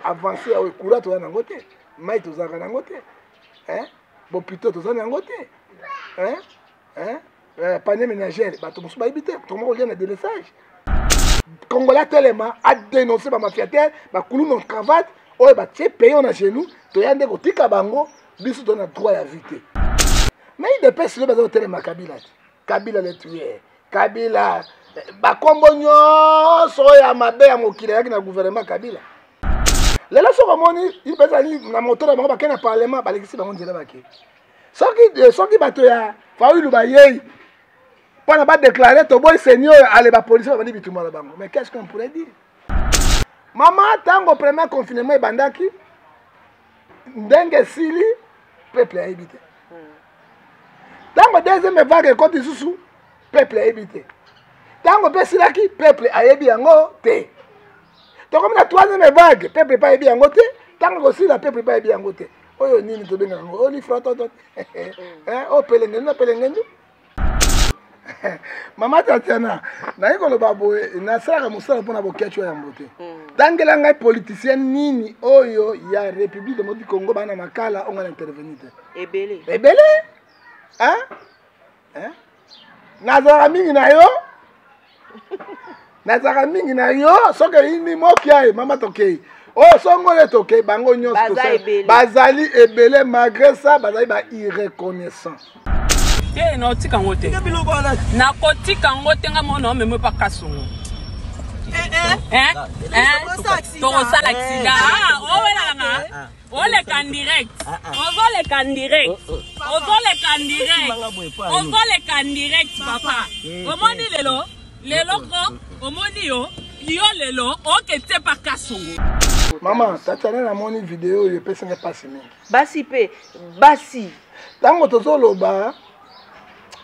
avancer au courant to na ngote mai to zaka na ngote bon plutôt to zana ngote panier ménagère ba to musu ba ibité to mo lien na délaissage Congolais tellement a dénoncé ba mafiateur ba kulu non cravate oyo ba tie payer on a chez nous to yande ko tika bango biso to na droit ya vite mais il dépêche le bazo tellement Kabila le tuer Kabila bakombo nyonso ya mabe ya mokili yaki na gouvernement Kabila lelo soko moni ibezali na moto na bango bakena parlement balekisi bango nzela bake soki bato ya Fayulu bayei pana ba déclarer to boy seigneur ale ba police ba bani bituma na bango mais qu'est-ce qu'on pourrait dire maman tango premier confinement bandaki ndenge sili peuple a évité tango deuxième vague côté susu peuple a évité tango pesilaki peuple ayebi yango te to comme la troisième vague peuple pas yebi yango te tango aussi la peuple pas yebi yango te oyo nini to benga yango oli froto o pelengenu mama Tatiana na yiko lo babo na sala musala pona bokecho ya mbote tangela ngai politicien nini oyo ya République du Congo bana makala on va intervenir ebele nazara mingi na yo nazara mingi na yo soke ini mokia mama tokei oh songole tokei bango nyonso bazali ebele malgré ça bazali ba irreconnaissant no tika ngote na kotika ngote nga mona meme pa kasongo to ça l'accident oh wala nga ole kan direct ozole kan direct papa omoni lelo ko omoni yo lelo oke te pa kasongo maman Tatiana na moni vidéo yo pesa nga pasi mingi basi tango tozoloba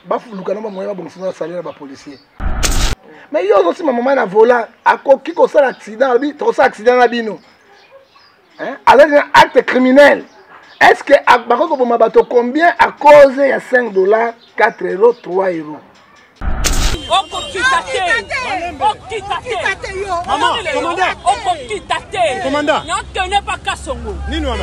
bafuluka na bamoya babongisana salaire ba policier mais yo aussi maman na volant akoki ko sala accident bi to sala accident na bino avec un acte criminel est-ce que bako ko bato combien à cause ya 5 $, 4 €, 3 €? Maman, commandant. Non, tenez pas Kassongo. Ni nous. Moi,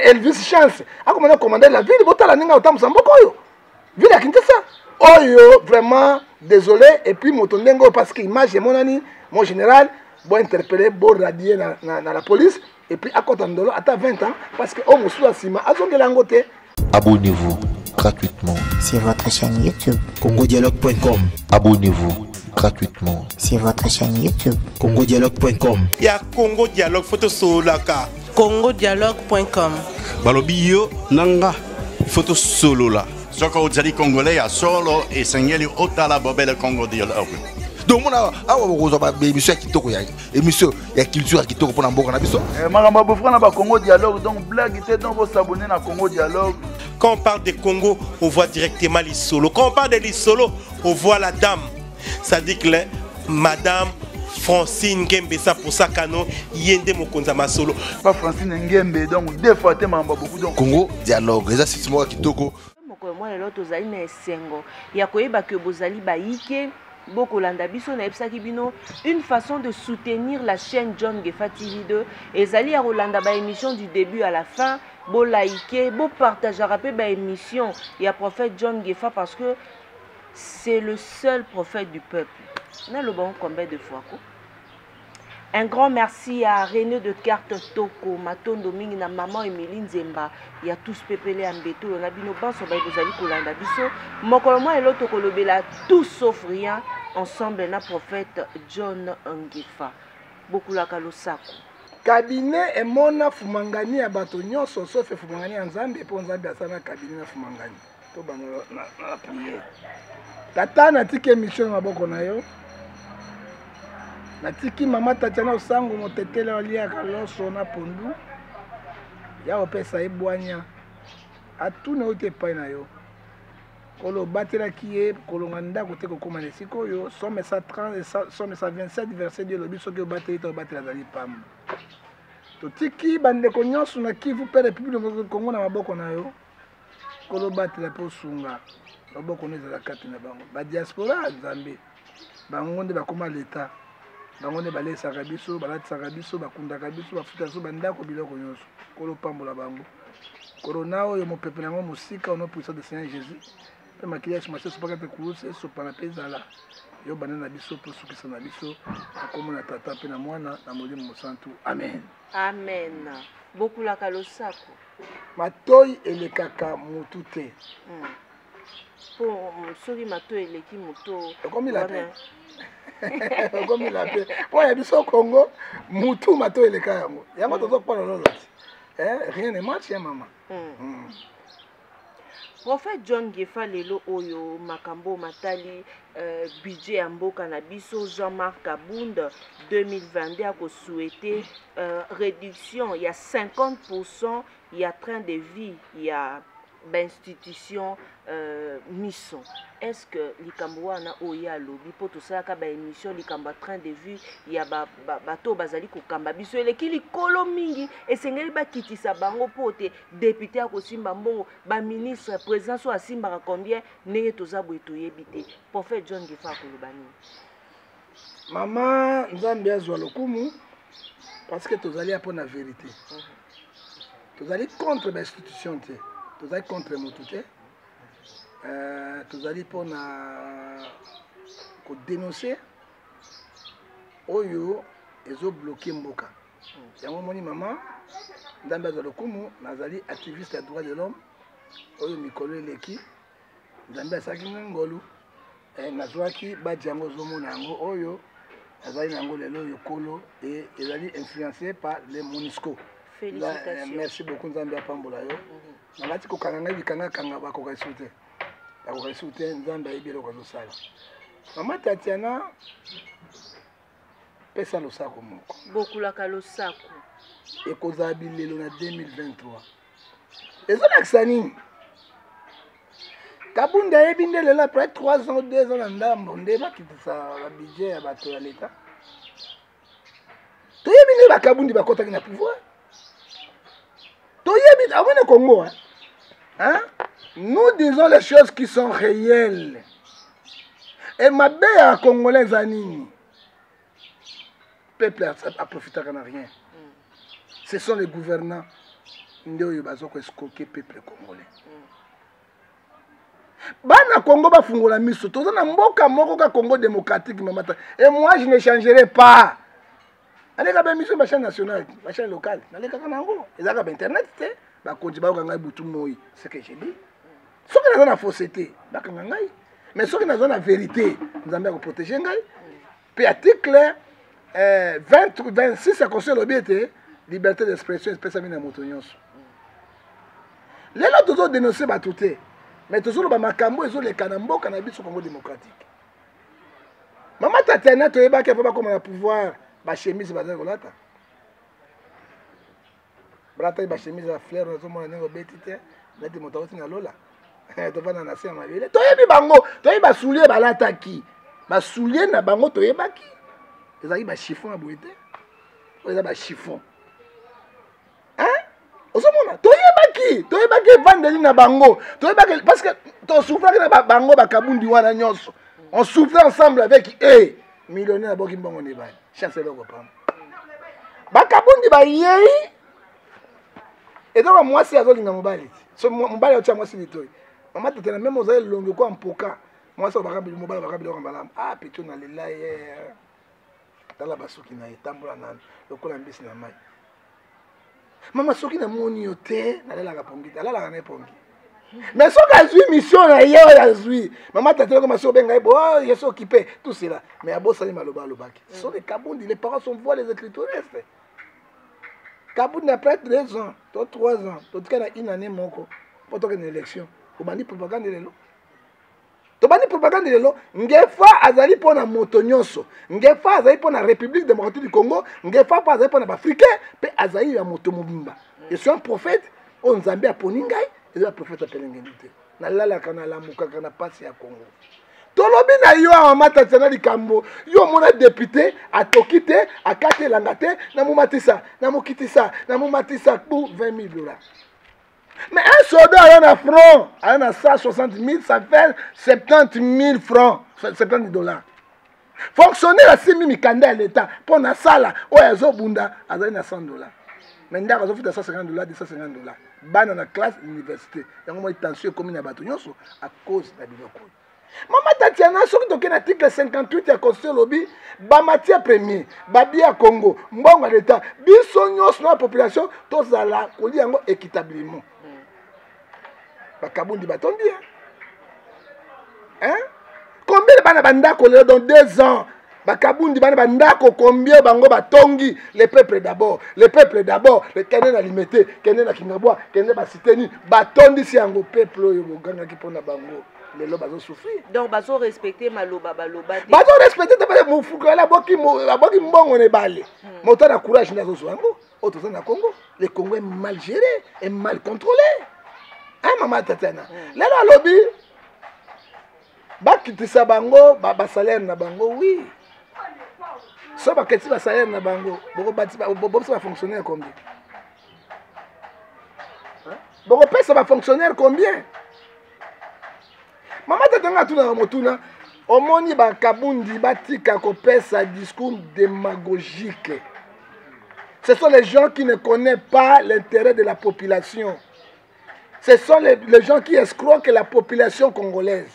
Elvis Chance a commandé la ville, ville à Kinshasa. Oh, vraiment désolé. Et puis, Motondengo, parce que l'image est mon général, bon interpellé, bon radier dans la police. Et puis, à côté de à 20 ans, parce que on m'a sima, abonnez-vous gratuitement sur votre chaîne YouTube congodialogue.com. Abonnez-vous gratuitement sur votre chaîne YouTube congodialogue.com. Il y a Congo Dialogue photo solaka congodialogue.com. Balobi yo nanga photo solo la. Soko ozali congolais à solo et sengeli otala bobele Congo Dialogue. Donc on a émission kitoko ya émission ya culture kitoko pour mboka na biso. Makamba bofra na ba Congo Dialogue donc blague était donc vous s'abonner na Congo Dialogue. Quand on parle de Congo, on voit directement les solos. Quand on parle de les solos, on voit la dame. Ça dit que madame Francine Ngembe, ça pour ça cano yende mokonza ma solo. Pas Francine Ngembe donc deux fois te mamba beaucoup donc Congo Dialogue les assises moi kitoko. Moi les autres zali na esengo. Ya koyeba que bozali baike Bokolanda biso na ebsaki bino une façon de soutenir la chaîne John Gefa TV 2 ezali ya Rolanda ba émission du début à la fin bo liker bo partager rappeler ba émission ya prophète John Gefa parce que c'est le seul prophète du peuple. Na le bon combien de fois quoi. Un grand merci à René de Carte Toko, Matondo Mingi na maman Emeline Zemba, il y a tous pepele ambeto, on a bino banso ba bozali kolanda biso, mokolo mo eloto kolobela tout sauf rien ensemble na prophète John Ngefa. Beaucoup la kalosako. Cabinet et mona fumangani ya bato nyonso sauf fumangani ya Nzambe po Nzambe asana cabinet na fumangani. To bana na prière. Tata na tike mission maboko na yo. Natiki mama Tatiana osango motetele oliaka loso na pondu ya opesa ebwanya atune ote pai na yo kolo batela kiye kolonga ndako te kokoma na siko yo somme 130 somme 127 verset de lobi soki obateli to batela zali pamba to tiki bande ko nyonso na Kivu pe République du Congo na maboko na yo kolobatela mpo sunga baboko ezala kati na bango badiaspora nzambe bango nde bakóma leta bango nde balesaka biso balatisaka biso bakundaka biso bafuta biso bandako biloko nyonso kolopambola bango korona oyo mopepe nango mosika ono puissance de Seigneur Jésus mpe makili ya simasi esopaka te kulusa esopana mpe ezala yo bana na biso mpo sukisa na biso akomona tata mpe na mwana na molimo mosantu amen amen. Bokulaka losako matoi elekaka mutu te po soki matoi eleki moto okomila te okomila te po ya biso Congo mutu matoi eleka yango yango tozokpona lolo ti rien ne marche ya mama. Prophète John Gefa lelo oyo makambo matali budget ya mboka na biso Jean-Marc Kabunda 2022 a souhaité réduction il y a 50% il y a train de vie il y a institution mission. Est-ce que likambo wana oya lobi po to saka ba émission likambo train de vie ya bato bazali ko kamba biso eleki likolo mingi esengeli bakitisa bango pote député akosimba mbongo ba ministre président so asimba combien neye toza boye toyebi te. Prophète John Gefa kolobani mama nzambe azwa lokumu parce que tozali apo na vérité tozali contre ba institution te tozali contre motu te tozali mpona kodénoncer oyo ezobloke mboka yango moni mama nzambe azwa lokumu nazali activiste ya droit de l'homme oyo mikolo eleki nzambe asalaki nga ngolu nazwaki baji yango ozomona yango oyo azali na yango lelo oyo kolo ezali influencé par le MONUSCO. Félicitations. Merci beaucoup nzambe apambola yo nalati kokanga ngai bikanga bakoka esu te bakoka esu te nzambe ayebi eloko azosala mama Tatiana pesa losako moko bokulaka losako ekozala bilelo na 2023 ezolakisa nini Kabunda ayebi nde lelo après 3 ans 2 ans na ndambo nde bakitisa babudget ya bato ya leta toyebi nde bakabundi bakotaki na pouvoir toyebi amone Congo hein? Nous disons les choses qui sont réelles et ma belle à Congolais anini peuple a profité qu'en a rien. Ce sont les gouvernants ndio bazoko escroquer peuple congolais. Bana Congo ba fungola miso toza na mboka moko ka Congo démocratique mamata et moi je ne changerai pas. Allez ka ba miso ba chaîne nationale, ba chaîne locale, allez ka nango. Ezaka ba internet te ba konji ba nga butu moi, c'est que j'ai dit. Soki naza na fausseté bakanga ngai mais soki naza na vérité nzambe ko protéger ngai. Puis article 26 a conseil l'obéité liberté d'expression espèce na moto nyonso. Lelo tozo dénoncer batuté mais toujours ba makambo ezoleka na mboka na biso Congo démocratique. Mama Tatiana toyeba ke pa comme na pouvoir ba chemise ba kolata. Brata ba chemise ba fleur na zomona ngo betite na te moto na lola. Tovana na se mabele. Toyebi bango, toyeba soulier balata ki. Ba soulier na bango toyeba ki. Ezali ba chiffon na boité. Oza ba chiffon. Hein? Osomona, toyeba ki vandeli na bango. Toyeba ki parce que to souffre na bango ba kabundi wana nyonso. On souffre ensemble avec millionnaire boki mbongo ne ba. Chance loko pam. Ba kabundi ba yei. Et donc moi c'est azolinga mobali. So mobali otia moi c'est litoyi. Maman Tatiana même oza longo ko ampoka. Moi ça bakabi mobali bakabi lo mbala. Ah pitu na lela ye. Tala basuki na etambola na lokola mbisi na mai. Mama soki na moni yote na lela ka pongi. Alala na pongi. Mais soki azui mission na ye ya azui. Maman Tatiana comme so benga bo yeso occupé tout cela. Mais abosali maloba lobaki. So les kabundi les parents sont voix les écritures restent. Kabundi après 2 ans, 3 ans, tout cas une année moko pour une élection. Obani propagande lelo. Tobani propagande lelo, ngefa azali pona moto nyonso. Ngefa azali pona République démocratique du Congo, ngefa pa azali pona Africain, pe azali ya moto mobimba. Je suis un prophète, on Nzambe aponi ngai, et le prophète appelle ngendité. Na lala kana la muka kana pasi ya Congo. Tolobi na yo Mama Tatiana likambo, yo mona député atokite, akate langate, na mumatisa, na mukitisa, na mumatisa pour $20,000. Mais un soldat a un franc, a 160 000, ça fait 70 000 francs, 70 $. Fonctionnaire à 6 000 mikanda à l'État, pour na sala, ou à Zobunda, à 100 $. Mais il y a 150 $, 250 $. Ban dans la classe de l'université. Il y a une tension commune à Batonyoso à cause de la biloko. Maman Tatiana, ce qui est l'article 58 de la Constitution lobby, ba matière première, ba bien Congo, mbonga l'État, bisognos dans la population, tous à la colis équitablement. Ba kabundi batondi. Hein? Combien de bana banda kolé dans 2 ans? Bakabundi bana bandako combien bango batongi le peuple d'abord, le peuple d'abord, le kenen alimité, kenen akingabwa, kenen basiteni, batondi si ango peuple oyo boganga ki pona bango. Les lobes ont souffert. Donc, ils ont respecté Maloba. Ils ont respecté mon fougue. La boki mbongo ne balé. Mais autant de courage dans le Congo. Le Congo est mal géré, est mal contrôlé. Hein, maman Tatiana? Là, le lobby, bakitisa bango, ba salaire na bango, oui. Ça va que ba salaire na bango, ça va fonctionner combien? Bon, ça va fonctionner combien? Maman Tatiana tuna motuna omoni ba kabundi batika ko pesa discours démagogique. Ce sont les gens qui ne connaissent pas l'intérêt de la population. Ce sont les gens qui escroquent la population congolaise.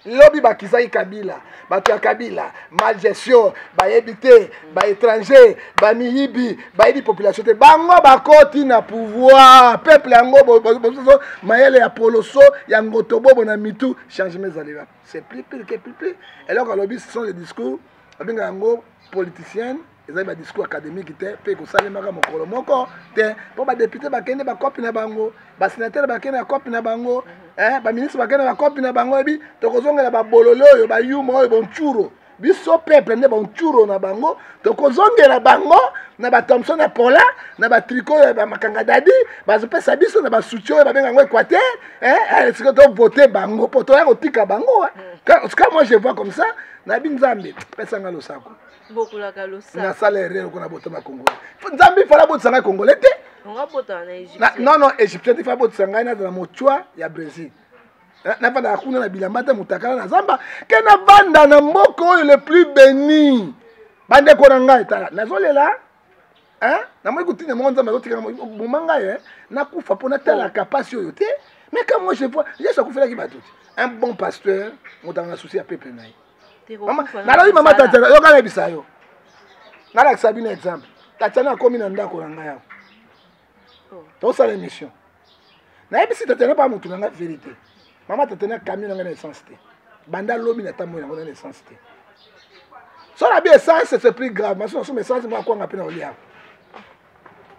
Lobby bakizai Kabila, bato ya Kabila, mal gestion, ba yebité, ba étranger, ba miyibi, ba yebi population te bango bakoti na pouvoir, peuple yango mayele ya poloso, ya ngotobo na mitu, changement zaléva. C'est plus que plus. Et là lobby ce sont les discours, abinga yango politiciens, ils ont des discours académiques te pe ko salemaka mokolo moko te po ba député bakende ba copie na bango, ba sénateur bakende na copie na bango. Ba ministre bakende ba copie na bango bi tokozongela ba bololo oyo ba yumo oyo bonchuro biso peuple ne bonchuro na bango tokozongela bango na ba Thompson na Pola na ba tricot ba makanga dadi ba zopesa biso na ba soutien oyo ba benga ngo Équateur est-ce que to voter bango po to ya kotika bango quand moi je vois comme ça na binzambe pesa ngalo sako beaucoup la kalosa na salaire ko na botama Congo nzambe fala botanga Congolais te. Non, Égyptien, il faut que tu aies un mochoa ya Brésil. Na pas d'akuna na bilambata mutakala na zamba. Kena banda na mboko le plus béni. Bande ko nanga etala. Na zolela. Hein? Na moi écouter na monza ma zotika mumanga na kufa pona tala capacité yote. Mais quand moi je vois, j'ai ça kufela ki batuti. Un bon pasteur, mutanga souci à peuple naï. Maman, na la maman Tatiana, yo kana bisayo. Na la Sabine exemple. Tatiana komi na ndako nanga ya. Dans sa émission. Na ebisi Tatiana pas mutu na vérité. Maman Tatiana camion na essence te. Banda lobi na tamoya na essence te. So la bien essence c'est plus grave, mais son essence moi quoi ngapena olia.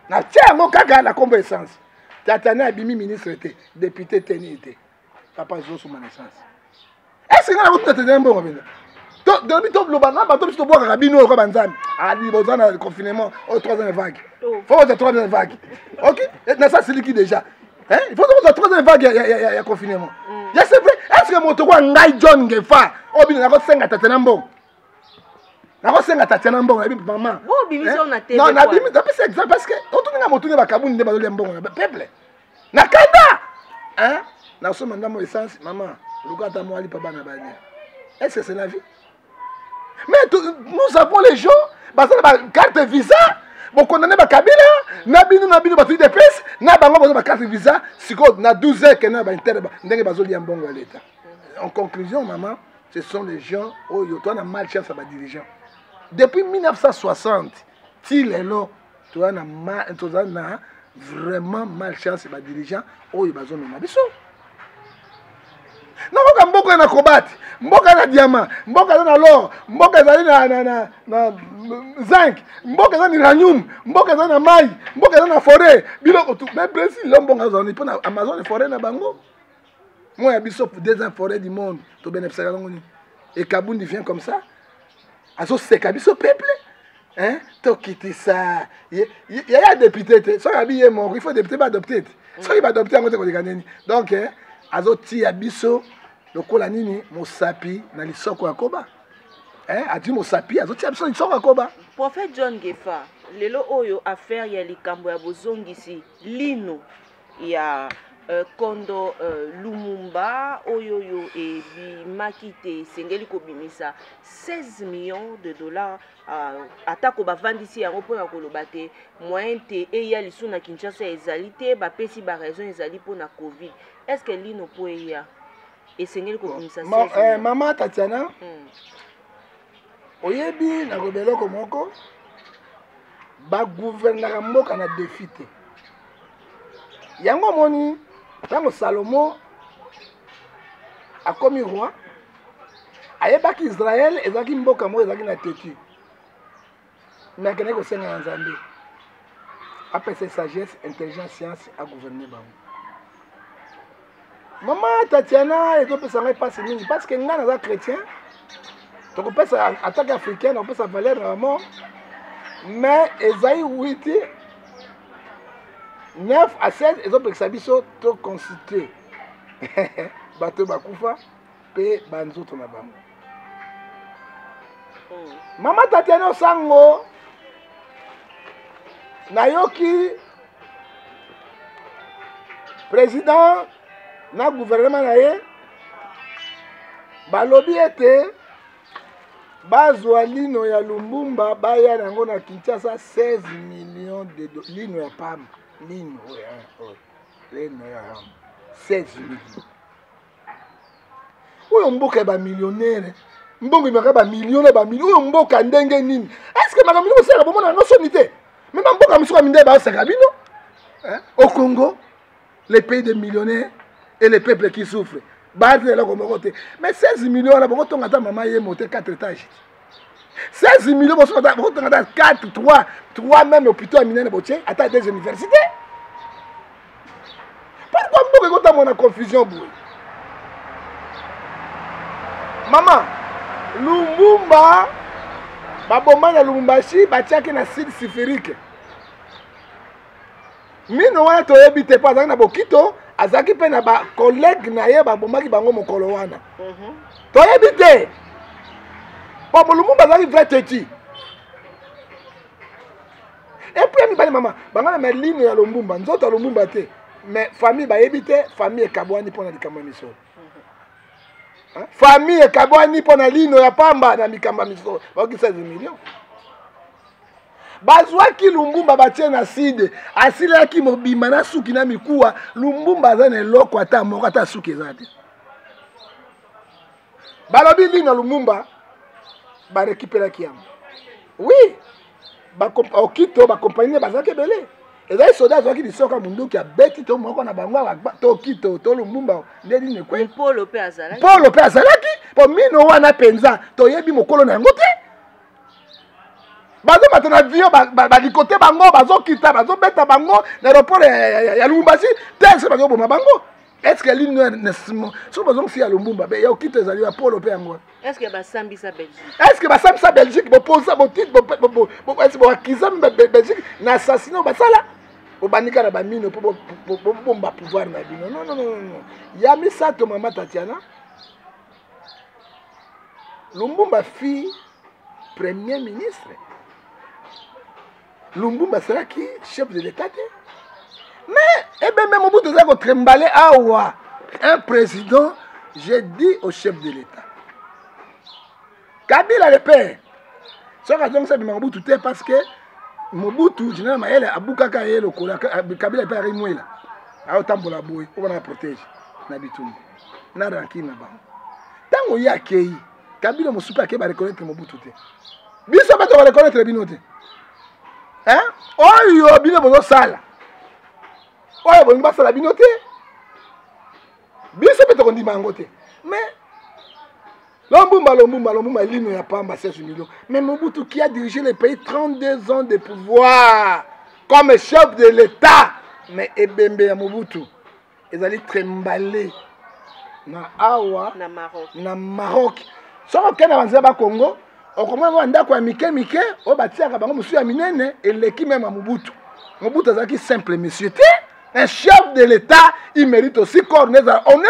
Na tia ngo kaka la combo essence. Tatiana abimi ministre te, député teni te. Papa zo sous ma essence. Est-ce que na route Tatiana mbongo benda? Depuis que le banana, tu peux boire rabino au Rabanzan. Ah, il y a un confinement au 3e vague. Il faut que 3e vague. Ok? Ça, c'est liquide déjà. Il faut que 3e vague, il y a confinement. C'est vrai. Est-ce que mon toit Ngai John Gefa, oh, bien, on a 5 à Tatanambo. On a 5 à Tatanambo, maman. Non, on a dit, c'est exact parce que, on a monté à Kaboun, on a dit, peuple. Nakanda! Hein? Nous sommes dans mon essence, maman. Le gars à moi, il n'est pas bon à bannir. Est-ce que c'est la vie? Mais nous avons les gens, carte visa, bon condamné Kabila, nabino battu de presse, na bango carte visa, siko na 12 heures que na ba inter ndenge bazoli mbongo à l'état. En conclusion, maman, ce sont les gens oh yo toi na malchance à ba dirigeants. Depuis 1960, til est là, toi na vraiment malchance à ba dirigeants oh yo bazoli na biso. Non, mboka na cobalt, mboka na diamant, mboka na l'or, mboka na zinc, mboka na uranium, mboka na maï, mboka na forêt. Biloko tout. Mais Brésil, l'homme zone pour Amazon et forêt na bango. Moi, biso pour des forêts du monde, to bénéficier ngoni. Et Kabundi vient comme ça. Aso c'est biso peuple. Hein? To quitter ça. Il y a des députés, ça habillé mort, il faut député pas adopter. Ça il va adopter en côté ko ganeni. Donc azoti abiso lokola nini mosapi na lisoko ya koba adi mosapi azoti abiso lisoko ya koba. Prophète John Gefa lelo oyo affaire ya likambo ya bozongisi lino ya Kondo Lumumba oyoyo et Makite Sengeli Kobimisa 16 millions de dollars atako bavandisi yango mpona koloba te moyen te eya lisu na Kinshasa ezali te bapesi baraison ezali mpona Covid. Est-ce que lino po eya esengeli kobimisa 16 millions? Mama Tatiana oyebi na kobeloko moko bagouvernaka mboka na défi te yango moni ntango Salomo akomi roi ayebaki Israël ezalaki mboka moko ezalaki na tetu me akendaki kosenga na Nzambe apesa sagesse intelligence science agouverner bango. Mama Tatiana ezopesa ngai mpasi mingi parce que ngai naza chrétien tokopesa attaque africaine okopesa valeur na mort mais ezali 8 9 à 16 ezopekisa biso to constitué bato bakufa mpe banzoto na bango. Mama Tatiana osango nayoki président na gouvernement na ye balobi ete bazwa lino ya Lumbumba baya nango na Kinshasa 16 millions de lino ya pamba lino lino ya 16 millions. Oyo mboka ba millionnaire mbongo imaka ba millions ba millions oyo mboka ndenge nini? Est-ce que makambo ko sera bomona no sonité même mboka misuka minde ba saka bino au Congo les pays de millionnaires et les peuples qui souffrent. Mais 16 millions, là, vous avez maman est monté 4 étages. 16 millions, vous avez 4, 3 même hôpitaux à Minane Botier, à des universités. Pourquoi vous avez une confusion? Maman, Lumumba, Babomana Lumumbashi, Batiaki na site syphérique. Mino wana toyebite pas na bokito azaki pe na ba collègue na ye ba bomaki bango mokolo wana toyebite pa Lumumba azaki vrai teti et puis mi bali mama banga na ligne ya Lumumba nzoto Lumumba te mais famille ba yebite famille ekabwani pona likamba miso famille ekabwani pona ligne ya pamba na mikamba miso ba 16 millions. Bazwaki Lumbumba batie na side asilaki mobima na suki na mikuwa Lumbumba azana eloko ata moko ata suki ezate balobi lino Lumbumba ba récupérer kiam oui ba okito ba compagnie bazaki belé ezali soda azwaki lisoka munduki abeti to moko na bango to okito to Lumbumba ndeli ne kwe Polo pe azalaki po mino wana penza to yebi mokolo na ngote bazo matana avion ba likote bango bazo kita bazo beta bango na aéroport ya Lubumbashi tese bazo boma bango. Est-ce que l'île ne so bazo si ya Lumumba be ya okita ezali ya Polo pe yango? Est-ce que basambisa Belgique? Est-ce que basambisa Belgique bo posa bo titre bo est-ce bo akiza Belgique na assassinat basala obanika na ba mino po bomba pouvoir na bino? Non. Ya misato Mama Tatiana Lumumba fille premier ministre. Lumumba sera qui chef de l'État. Mais, même au bout de ça, trembalé awa un président, j'ai dit au chef de l'État. Kabila le père. Ce que ça m'a Mobutu parce que Mobutu, général Maël, Aboukaka et le Kola, Kabila le père est moué là. A autant pour la bouille, on va la protéger. N'habitude. N'a ranki na ba. Tant qu'il y a Kei, Kabila ne soupe pas qu'il va reconnaître Mobutu. Biso va reconnaître le binote. Hein? Oh, bino bono sala. Oh, bono sala binote. Biso peto kondi mangote. Mais Lumbumba lino ya pamba 16 millions. Mais Mobutu qui a dirigé le pays 32 ans de pouvoir comme chef de l'État. Mais Ebembe ya Mobutu, ils allaient trembler na awa na Maroc. Soko kena banza ba Congo. On commence à ndako ya mike o batiaka bango musu ya minene eleki même à Mobutu. Mobutu azaki simple monsieur te un chef de l'État, il mérite aussi corneza honneur.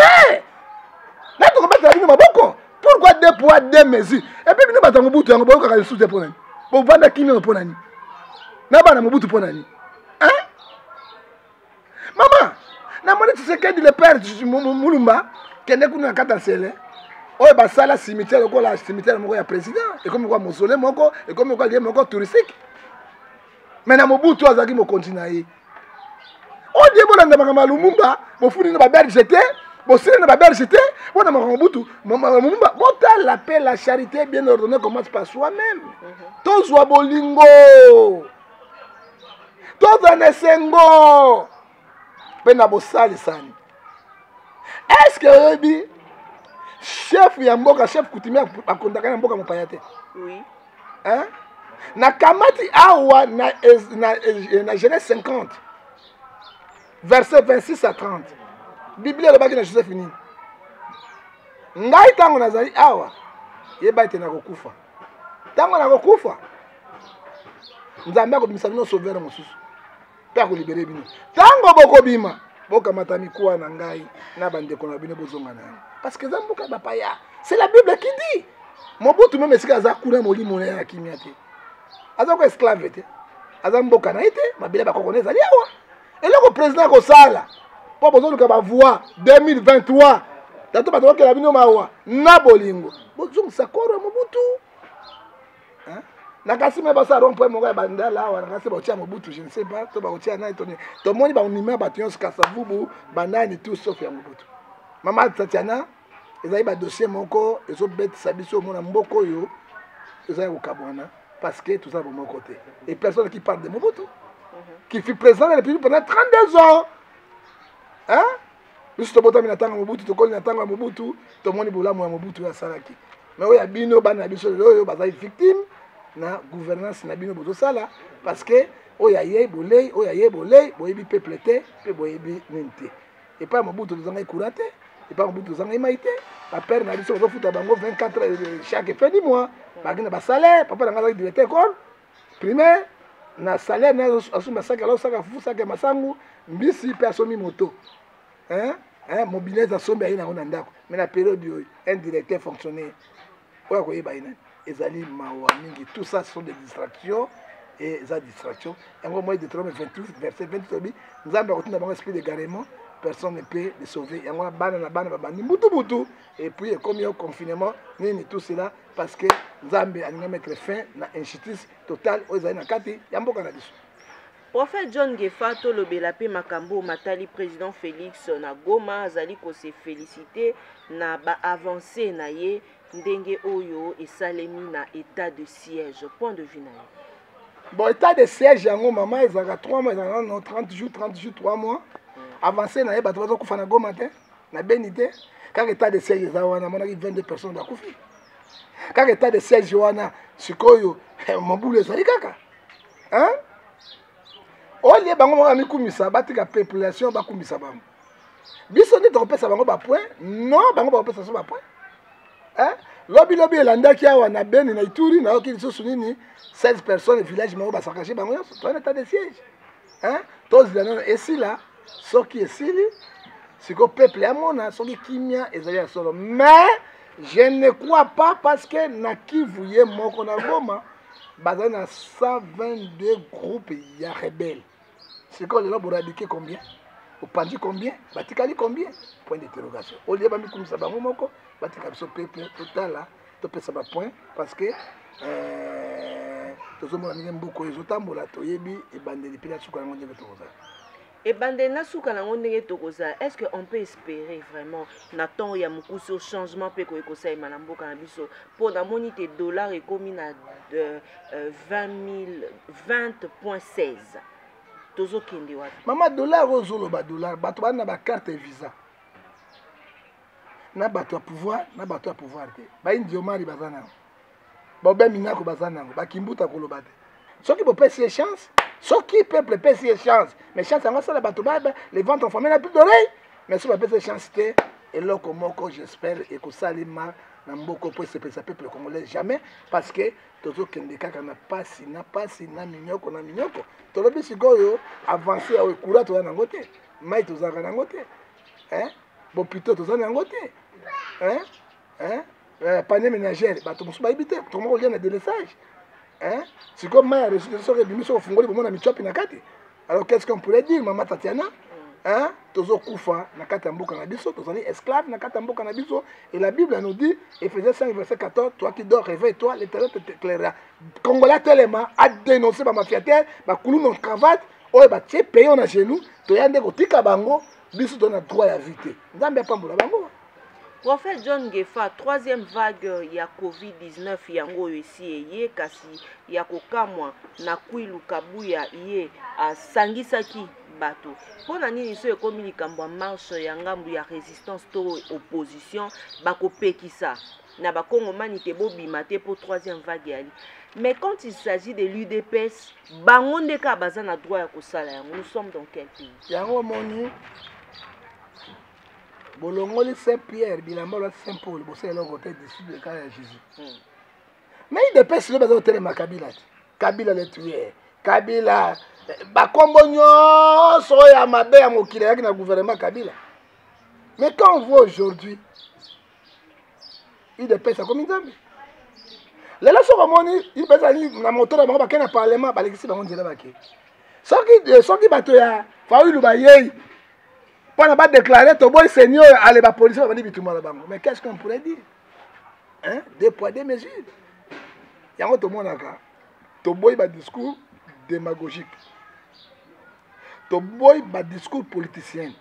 Là tu comprends la bino maboko. Pourquoi 2 poids 2 mesures? Et puis bino bata Mobutu yango boka ka sous pour nani. Bo vanda kimi pour nani. Na bana Mobutu pour nani. Hein? Maman, namoni Tshisekedi le père Mulumba kende kuna na kata nsele oyo basala cimetière lokola cimetière moko ya président ekomi kwa mausolée moko ekomi kwa lieu moko touristique mais na Mobutu azalaki mokonzi na ye odie bolandamaka malumumba bofuni na baberge te bosili na baberge te bona Mobutu Lumumba botala pe la charité bien ordonnée commence par soi-même tozwa bolingo tozwa na esengo mpe na bosalisani est-ce que oyebi chef ya mboka chef coutumier akondaka na mboka mopaya te Oui. Hein? Na kamati awa na Genèse 50 verset 26 à 30 Biblia elobaki na Joseph nini ngai ntango nazali awa yeba ete nakokufa ntango nakokufa nzambe akobimisa bino sauveur mosusu mpe akolibere bino ntango bokobima bokamata mikuwa na ngai na bandeko na bino bozonga na yango parce que eza mboka bapaya c'est la Bible qui dit Mobutu meme esika aza kuna molimo na ye ya kimia te aza ko esclave te aza mboka na ye te mabele bakokona ezali awa eloko président akosala mpo bozoluka bavoi 2023 tato bato bakela bino mawa na bolingo bozongisa koro ya Mobutu nakasi me basala rond point moko ya bandala awa nakasi baotia Mobutu je ne sais pas to baotia nani tomoni baonima bato nyonso Kasavubu banani tout sauf ya Mobutu mama Tatiana ezali badossier moko ezobetisa biso omona mboka oyo ezali kokabwana parce que tout ça bomoko te et personne qui parle de Mobutu qui fut président de la République pendant 32 ans hein biso tobotami na ntango ya Mobutu tokoli na ntango ya Mobutu tomoni bolamu ya Mobutu asalaki mais oyo ya bino bana ya biso oyo bazali victime na gouvernance na bino bozosala parce que oyo aye bolei oyo aye bolei boyebi peuple te mpe boyebi nini te epai ya Mobutu tozangai courant te epai ya Mobutu tozangai mai te bapere na biso bazofuta bango 24 chaque fin du mois bakende basalaire papa na ngai azalaki directeur école primaire na salaire na asombi asaki alosaka fufu saki masangu mbisi mpe asomi moto mobilise asombi aye nango na ndako mais na période oyo un directeur fonctionnaire oyo akoyeba ye nani ezali mawa mingi tout ça ce sont des distractions et eza distraction yango moi Deutéronome 28 verset 28 obi nzambe akotinda bango esprit d'égarement personne ne peut les sauver yango bana na bana babandi mutu et puis ekomi au confinement nini tout cela parce que nzambe alinga mettre fin na injustice totale oyo ezali na kati ya mboka na biso. Prophète John Ngefa tolobela pe makambo matali président Félix na Goma azali ko se féliciter na ba avancée na ye ndenge oyo esalemi na état de siège point de vue na ye. Bon état de siège yango mama ezaka 3 mois ezaka 30 jours 3 mois avancé na ye bato bazokufa na Goma te na Beni te kaka état de siège eza wana monaki 22 personnes bakufi kaka état de siège wana sikoyo mobulu ezali kaka hein olie bango moko mikumisa batika population bakumisa bango biso nde tokopesa bango bapoint non bango bakopesa so bapoint hein lobi elandaki awa na Beni na Ituri na oki lisusu nini 16 personnes village moko basakache bango nyonso to état de siège hein tozila nano esila soki esili siko peuple amona soki kimia ezali ya solo mais je ne crois pas parce que na Kivu ye moko na Goma bazali na 122 groupes ya rebelles siko lelo boradike combien opandi combien batikali combien point d'interrogation olie bamikumisa bango moko batika biso peuple totala topesa ba point parce que tozomona ndenge mbuko ezotambola toyebi ebandeli pila suka yango ndenge tokozala ebandeli na suka nango ndenge tokozala est-ce que on peut espérer vraiment na temps ya mokusi changement mpe koyekosalema na mboka na biso mpo namoni te dollar ekomi na 20.16 tozokende wapi mama dollar ozoloba dollar bato bana na bacarte visa na bato ya pouvoir te baindi omari baza nango baobeminako baza nango bakimbuta koloba te soki bopesi ye chance soki peuple pesi ye chance mais chance yango asala bato baba les ventes en famille na plus d'oreille mais soki bapesi ye chance te eloko moko j'espère ekosalema na mboko po esepelisa peuple congolais jamais parce que tozokende kaka na pasi na minyoko tolobi sikoyo avancé ya ekura toza nango te mai tozalaka nango te bopito toza nango te panier ménagère bato mosusu bayebi te tokoma kolia na délaissage sikoyo mai ya resulte soki ebimi soki ofungoli bomona michopi na kati alors qu'est-ce qu'on pourrait dire mama Tatiana hein, tozo kufa na kati ya mboka na biso, tozali esclave na kati ya mboka na biso. Et la Bible nous dit, Ephésiens 5 verset 14, toi qui dors, réveille-toi, l'Éternel t'éclairera. Congolais tellement a dénoncé ba mafiateur, ba koulou non cravate, oyo ba tie pays on a genou, to yande ko tika bango, biso to na droit ya vite. Nzambe pambola bango. Prophète John Gefa, troisième vague ya COVID-19 yango ici eye kasi ya kokamwa na kwilu kabuya ye asangisaki bato. Pona nini so ekomi likambo marche ya ngambu ya résistance to opposition bakopekisa na bakongomani te bobima te pour troisième vague yali. Mais quand il s'agit de l'UDPS, bango ndeka baza na droit ya kosala yango. Nous sommes dans quel pays? Yango moni bolongoli Saint-Pierre, bilamba Saint-Paul, bosse le côté disciple de Jésus. Mais il dépêche le bazar hôtel Makabila. Kabila le tuer. Kabila bakombo nyonso ya mabe ya mokili yaki na gouvernement Kabila. Mais quand on voit aujourd'hui, il dépêche comme Nzambe. Les là sont moni, il pèse ali na moto na bango ba na parlement ba lekisi bango nzela bake. Soki bato ya Faulu Bayei pour ne pas déclarer ton boy Seigneur à les policiers va dire bitumba bango. Mais qu'est-ce qu'on pourrait dire? Hein? Des poids, des mesures. Yango to monaka. To boy ba discours démagogique. To boy ba discours politicien.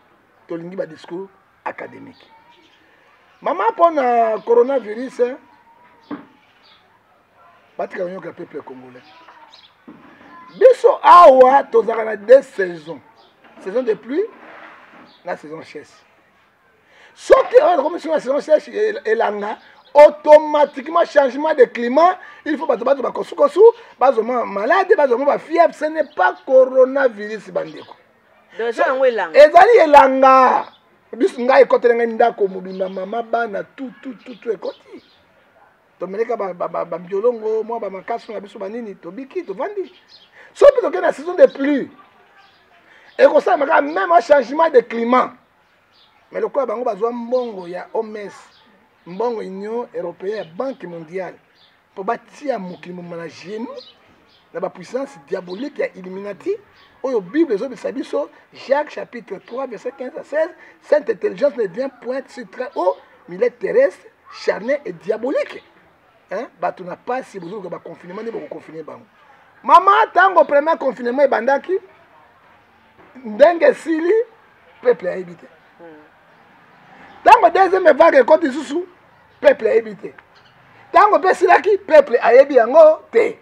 To lingi ba discours académique. Maman pour le coronavirus, batika nyoka le peuple congolais. Biso awa tozaka na 2 saisons. Saison de pluie, la saison sèche. Sauf que comme sur la saison sèche et là, automatiquement changement de climat, il faut battre malade, fièvre, ce n'est pas coronavirus bandeko. Déjà on est là. Ezali elanga. Bis ngai kotelenga ndako mobimba mama bana tout ekoti. To meleka ba biolongo moi ba makasu na biso banini to biki to vandi. Sauf que dans la saison de pluie. Et comme ça, même un changement de climat. Mais le quoi, bango bazwa mbongo ya OMS, mbongo Union Européenne, Banque mondiale, pour bâtir mon climat na genou, la puissance diabolique ya Illuminati. Au Bible, les hommes Jacques chapitre 3, verset 15 à 16, cette intelligence ne vient point sur très haut, mais il est terrestre, charnel et diabolique. Hein? Bah, tu n'as pas si besoin de confinement, ni de confiner bango. Maman, tango premier confinement, bandaki. Ndenge sili peuple a évité. Tango deuxième vague quand isusu peuple a évité. Tango pesilaki peuple a ébi yango te.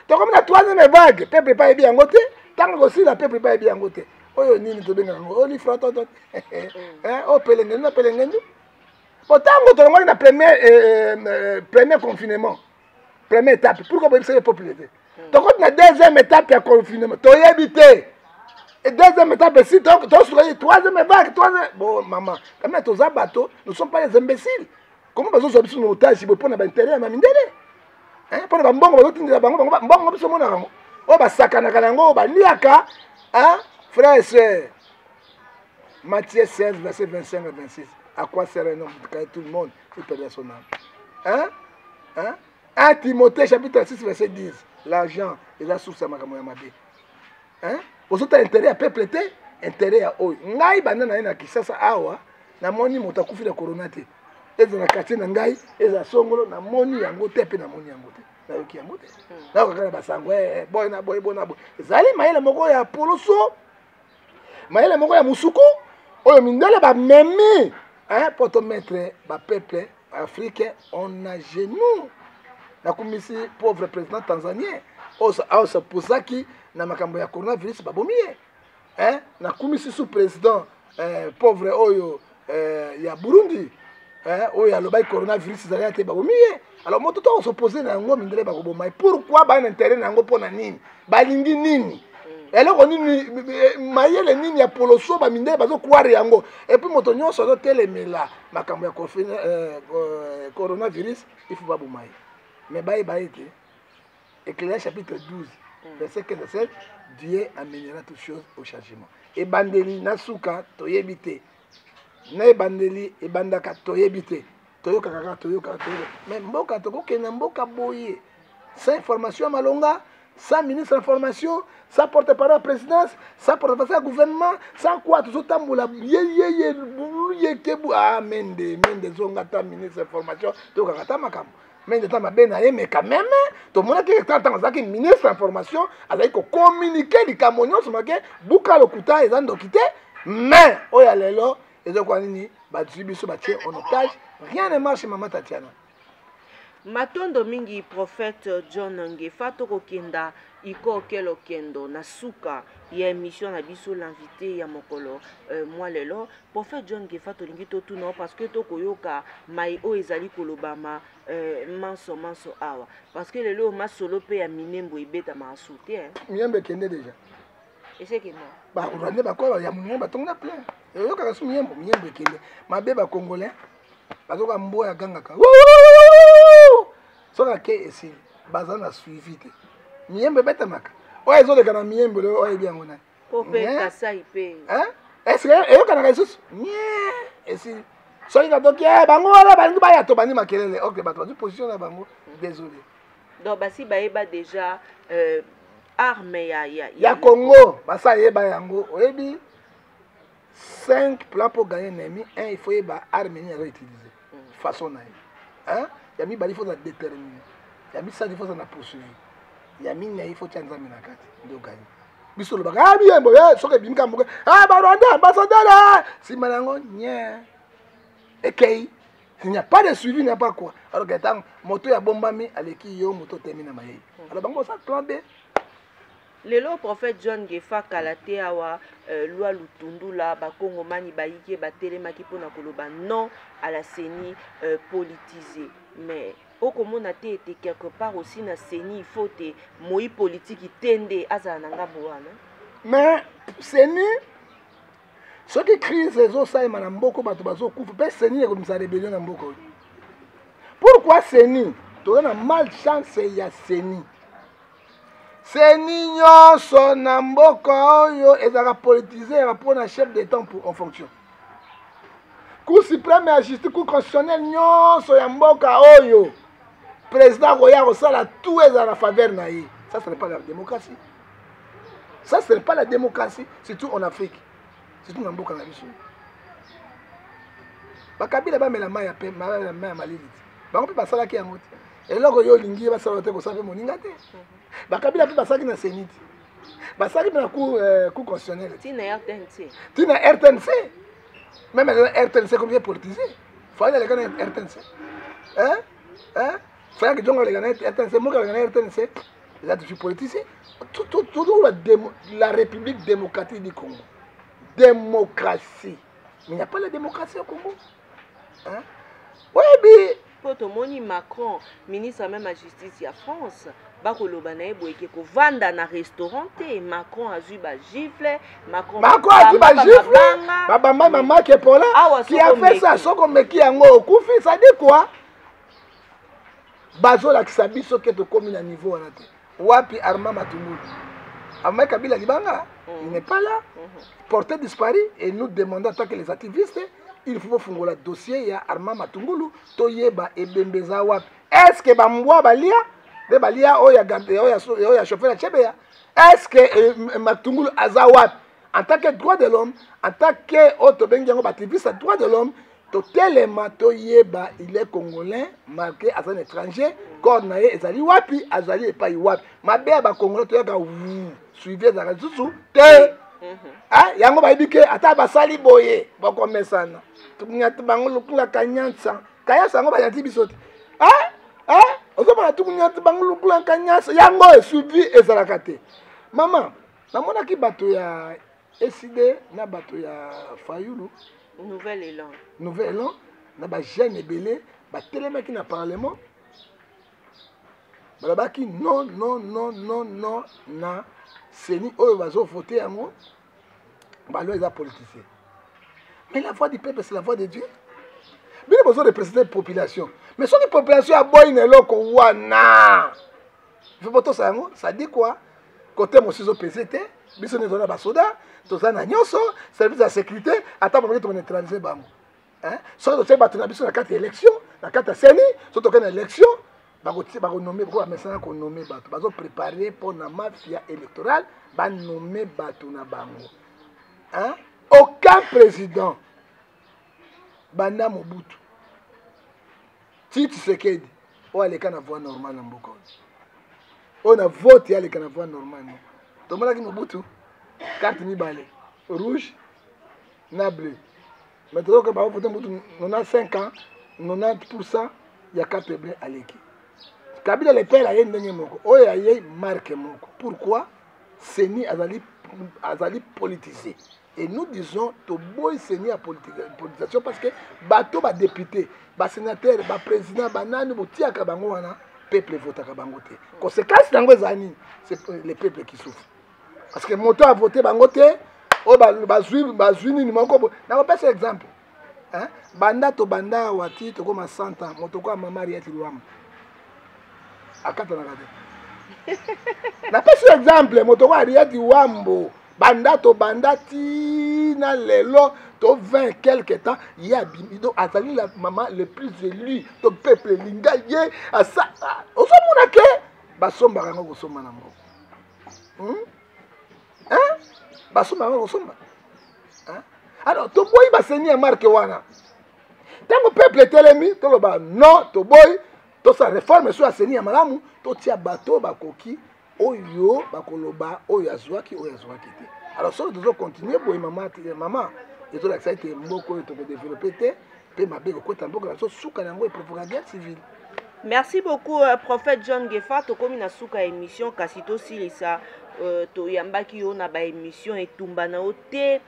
Donc comme la troisième vague peuple pas ébi yango te, tango aussi la peuple pas ébi yango te. Oyo nini to benga yango, oli froto to. Hein, o pelengenu na pelengenu. Tango to ngoni na premier confinement. Première étape, pourquoi vous savez popularité. Donc on a deuxième étape ya confinement, to éviter. Et deuxième étape, si tu as troisième vague, bon, maman, quand même, tous bateaux, nous ne sommes pas les imbéciles. Comment nous sommes sur nos otages, si vous prenez un intérêt à ma mine? Hein? Pour le bon, frères et sœurs, Matthieu 16, verset 25 à 26. À quoi sert un homme quand tout le monde il perd son âme? Hein? Hein? 1 Timothée, chapitre 6, verset 10. L'argent est la source à ma camarade. Hein? Vous avez intérêt à peuple, intérêt à eux. Ngai banana na kisasa awa na moni moto akufi na corona te. Eza na quartier na ngai, eza songolo na moni yango te pe na moni yango te. Na yoki yango te. Na ko kana basango boy na boy bona boy. Ezali mayele moko ya poloso. Mayele moko ya musuku. Oyo mindele ba memi. Hein, pour te mettre ba peuple africain on a genou. Na kumisi pauvre président tanzanien. Osa posaki na makambo ya coronavirus babomie. Hein? Na kumisi sous président pauvre oyo ya Burundi. Hein? Oyo alobai coronavirus zali te babomie. Alors moto to s'opposer na ngo mindele bakoboma. Pourquoi ba intérêt na ngo pona nini? Balingi nini? eloko nini mayele nini ya poloso ba mindele bazo croire yango. Et puis moto nyonso zo telemela makambo ya coronavirus il faut pas bomai. Mais baye te. Éclairage chapitre 12, verset 15 à 7, Dieu amènera toutes choses au changement. Et bandeli nasuka toyebite. Na bandeli e bandaka toyebite. Toyoka kaka toyoka. Mais mboka toko kena mboka boye. Sans information malonga, sans ministre d'information, sans porte-parole à la présidence, sans porte-parole au gouvernement, sans quoi tout ça ah Mende zongata ministre information to kata makam Mende ta mabena mais quand même to mona que tant zaki ministre information azali ko communiquer likambo nyonso make buka lokuta ezando kité mais oya lelo ezo kwa nini ba biso ba tie en otage rien ne marche mama Tatiana. Matondo mingi prophète John Ngefa tokokenda iko kelo kendo na suka ya émission na biso l'invité ya mokolo moi lelo prophète John Ngefa tolingi totuna parce que tokoyoka mai o ezali kolobama manso awa parce que lelo masolo pe ya minembo ibeta ma soutien miembe kende déjà et c'est que non ba urande ba ko ya minembo tonga plein yoka ka su miembe kende mabe ba congolais bazoka mboya gangaka soka ke esi bazana suivi te miembe betamaka oyo ezoleka na miembe lelo oyo ebiango nani pope kasai pe est-ce que eyokanaka lisusu nye esi soki katoki bango wana balingi baya to bandi makelele ok bato bazwi position na bango désolé donc basi bayeba déjà arme ya Congo basa yeba yango oyebi 5 plans pour gagner ennemi. 1 il faut yeba arme ni azo utiliser façon na hein ya mi bali faut ça déterminer ya mi ça il faut ça na poursuivre ya mi il faut tchanza minakati ndio gagner biso lo baka biembo soke bimka mboka ba Rwanda ambassadeur là si malango nye ekei il n'y a pas de suivi, il n'y a pas quoi. Alors que tant moto ya bombami aleki yo moto termine maye. Alors bango ça plan B. Lelo prophète John Ngefa kalate awa loi lutundula ba kongomani baike ba telemaki pona koloba non à la CENI politisée mais okomona te était quelque part aussi na CENI il faut te moi politique tende azana ngabwana mais CENI ce qui crise ezo saima na mboko bato bazokufa pe CENI ekomisa rébellion na mboko. Pourquoi CENI to na malchance ya CENI CENI nyonso na mboka oyo ezaka politisé rapport na chef d'État en fonction. Cour suprême ya justice, cour constitutionnelle nyonso ya mboka oyo président koya kosala tout ezala na faveur na ye. Ça ce n'est pas la démocratie. Ça ce n'est pas la démocratie, surtout en Afrique. Surtout na mboka na biso. Bakabila ba mela maya pe maya malili. Bango pe basalaki yango te. Eloko yo lingi basala te ko sape moninga te. Bakabila pe basaki na CENI. Basaki na cour constitutionnelle. Tina RTNC. Tina RTNC. Même la RTNC comme bien politisé. Faut aller les gars RTNC. Faut que donc les gars RTNC, moi les gars RTNC, ils ont toujours politisé. Tout la République démocratique du Congo. Démocratie. Mais il n'y a pas la démocratie au Congo. Hein? Oui, mais Potomoni Macron, ministre même à justice ya France, bakoloba na eboyeke ko vanda na restaurant te Macron azui ba gifle, Macron azui ba gifle, babamba maman qui est pour là, qui a fait ça, soko meki yango okufi, ça dit quoi? Bazo la kisabiso ke to komi na niveau wana te. Wapi Armand Matungulu? Armand Kabila Libanga, il n'est pas là. Porté disparu et nous demandons tant que les activistes il faut faire le dossier ya Armand Matungulu to yeba ebembeza wapi. Est-ce que bambwa balia de balia oya garde oya chauffeur chebeya? Est-ce que Matungulu azawat en tant que droit de l'homme, en tant que autobengango activiste droit de l'homme, to tellement to yeba il est congolais marqué à un étranger cornaye ezali wapi azali pas wapi. Mabe ba congolais to yaka suivez za zuzu te. Ah, yango ba ibike ata basali boye bakomesana. Tukunyata bango lukula kanyansa. Kanyansa ngo ba yati bisote. Ozoma tukunyata bango lukula kanyansa. Yango suivi ezalakate. Mama, namona ki bato ya SID na bato ya Fayulu. Nouvel élan. Nouvel élan na ba jeune ebele ba telemaki na parlement. Balabaki non na CENI oyo bazo voter yango. Balo est politicien. Mais la voix du peuple, c'est la voix de Dieu. Bien besoin de représenter la population. Mais si la population a beau une loko wana. Ça dit quoi? Côté mon ciseau PCT, biso ne dona ba soda, toza na nyoso, service de sécurité, attends pour que tu neutraliser bango. Hein? So to teba tuna biso na carte élection, na carte CENI, so to kana élection, bakonommer pourquoi bamesana konommer bato bazoprépare mpona mafia électorale banommer bato na bango. Aucun président banda Mobutu ti Tshisekedi oyo aleka na voie normale na mboka oyo na vote aleka na voie normale. Tomonaki Mobutu carte mibale rouge na bleu. Mais tu vois que par exemple, 95 ans, 90% il y a 4 bleus à l'équipe. Kabila le père a eu une moko. Oh, il y a eu marque moko. Pourquoi? Seni azali politisé. Et nous disons que boy Seni a politisation parce que bateau ba député, ba sénateur, ba président, ba nani botia ka bango wana peuple vote ka bango te. Conséquence dango zani, c'est le peuple qui souffre. Parce que moto a voté bango te. Oh bazwi nini moko na kopesa exemple banda to banda wati to koma santa moto kwa mama Rieti Luamba akata na kade na pesa exemple moto kwa Rieti Luambo banda to banda ti na lelo to 20 quelque temps ya bimido azali la maman le plus élu to peuple lingaye asa osomona ke basomba kango kosomba na moko basomba basomba. Alors to boy baseni marque wana tango peuple telemi to loba non to boy to sa réforme sur aseni ya malamu to tia bato bakoki oyo bakoloba oyo azwaki te. Alors so dozo continuer boy maman et to l'accepte mboko to développer te pe mabe ko kota mboko so suka nango e propagande civile. Merci beaucoup prophète John Gefa to komi na suka émission kasito silisa to yambaki yo na ba émission etumba na ote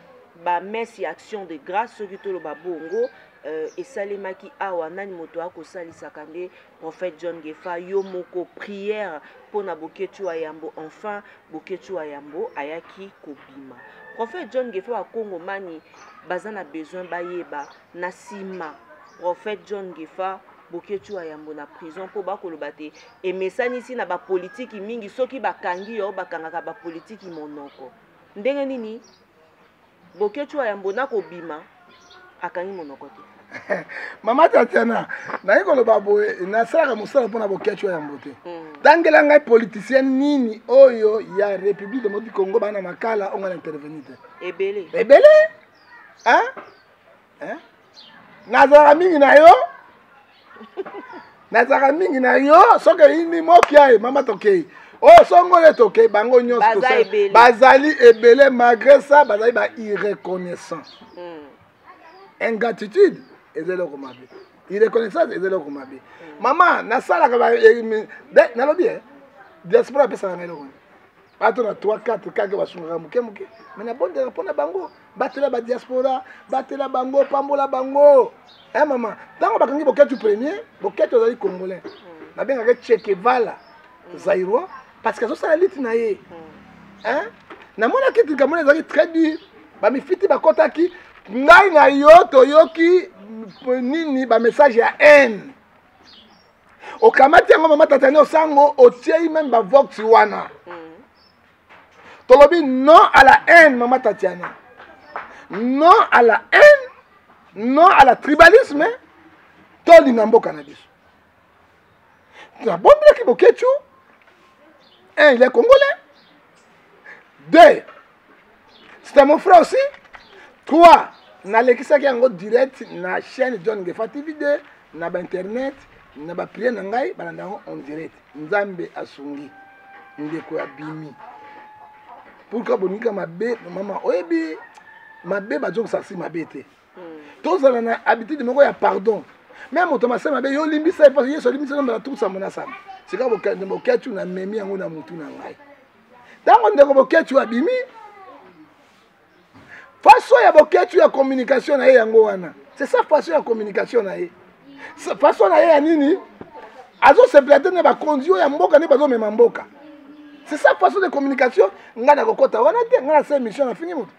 ba merci action de grâce soki to lo ba bongo et salemaki awa nani moto akosalisa kande prophète John Gefa yo moko prière pona boketu ayambo enfin boketu ayambo ayaki kobima. Prophète John Gefa wa Congo mani bazana besoin bayeba na sima prophète John Gefa boketu ayambo na prison po bakoloba te emesani ici na ba politique mingi soki bakangi yo bakangaka ba politique monoko ndenge nini boketu ayambo na kobima akangi monoko te. Mama Tatiana na yikoloba boye na saka musala pona boketu ayambo te tangela ngai politicien nini oyo ya République démocratique du Congo bana makala onga intervenir te ebele nazara mingi na yo nazaka mingi na yo soke ini mokia mama tokei oh songole tokei bango nyonso bazali ebele malgré ça bazali ba irreconnaissance ingratitude ezelo komabe irreconnaissance ezelo komabe mama nasalaka ba nalobi diaspora pesa ngelo ko bato na 3 4 kage basungaka muke mais na bonde répondre bango batela ba diaspora batela bango pambola bango maman tango bakangi boketu premier boketu azali congolais na benga ke Chekevala Zaïrois parce que ça la lutte na ye na mona kitu kamona ezali très dur ba mifiti bakotaki ngai na yo toyoki nini ba message ya haine okamati yango mama Tatiana osango otiei même ba vox wana tolobi non à la haine mama Tatiana non à la haine non à la tribalisme tolinga mboka na biso na bombleki boketu il est congolais 2 c'était mon frère aussi 3 nalekisaki yango direct na chaîne John Gefa TV 2 na ba internet na ba prière na ngai balanda yango en direct nzambe asungi ndeko ya bimi pourquoi bonika mabe mama oyebi mabe bazo sasi mabe te tozala na habitude moko ya pardon même moto masema mabe yo limbisa parce que yeso limbisa na tout ça mona sama sika boketu na memi yango na mutu na ngai tango ndeko boketu abimi façon ya boketu ya communication na ye yango wana c'est ça façon ya communication na ye façon na ye ya nini azo se plater na ba kondio ya mboka ne bazo mema mboka c'est ça façon de communication nga na kokota wana te nga na sa mission na fini moto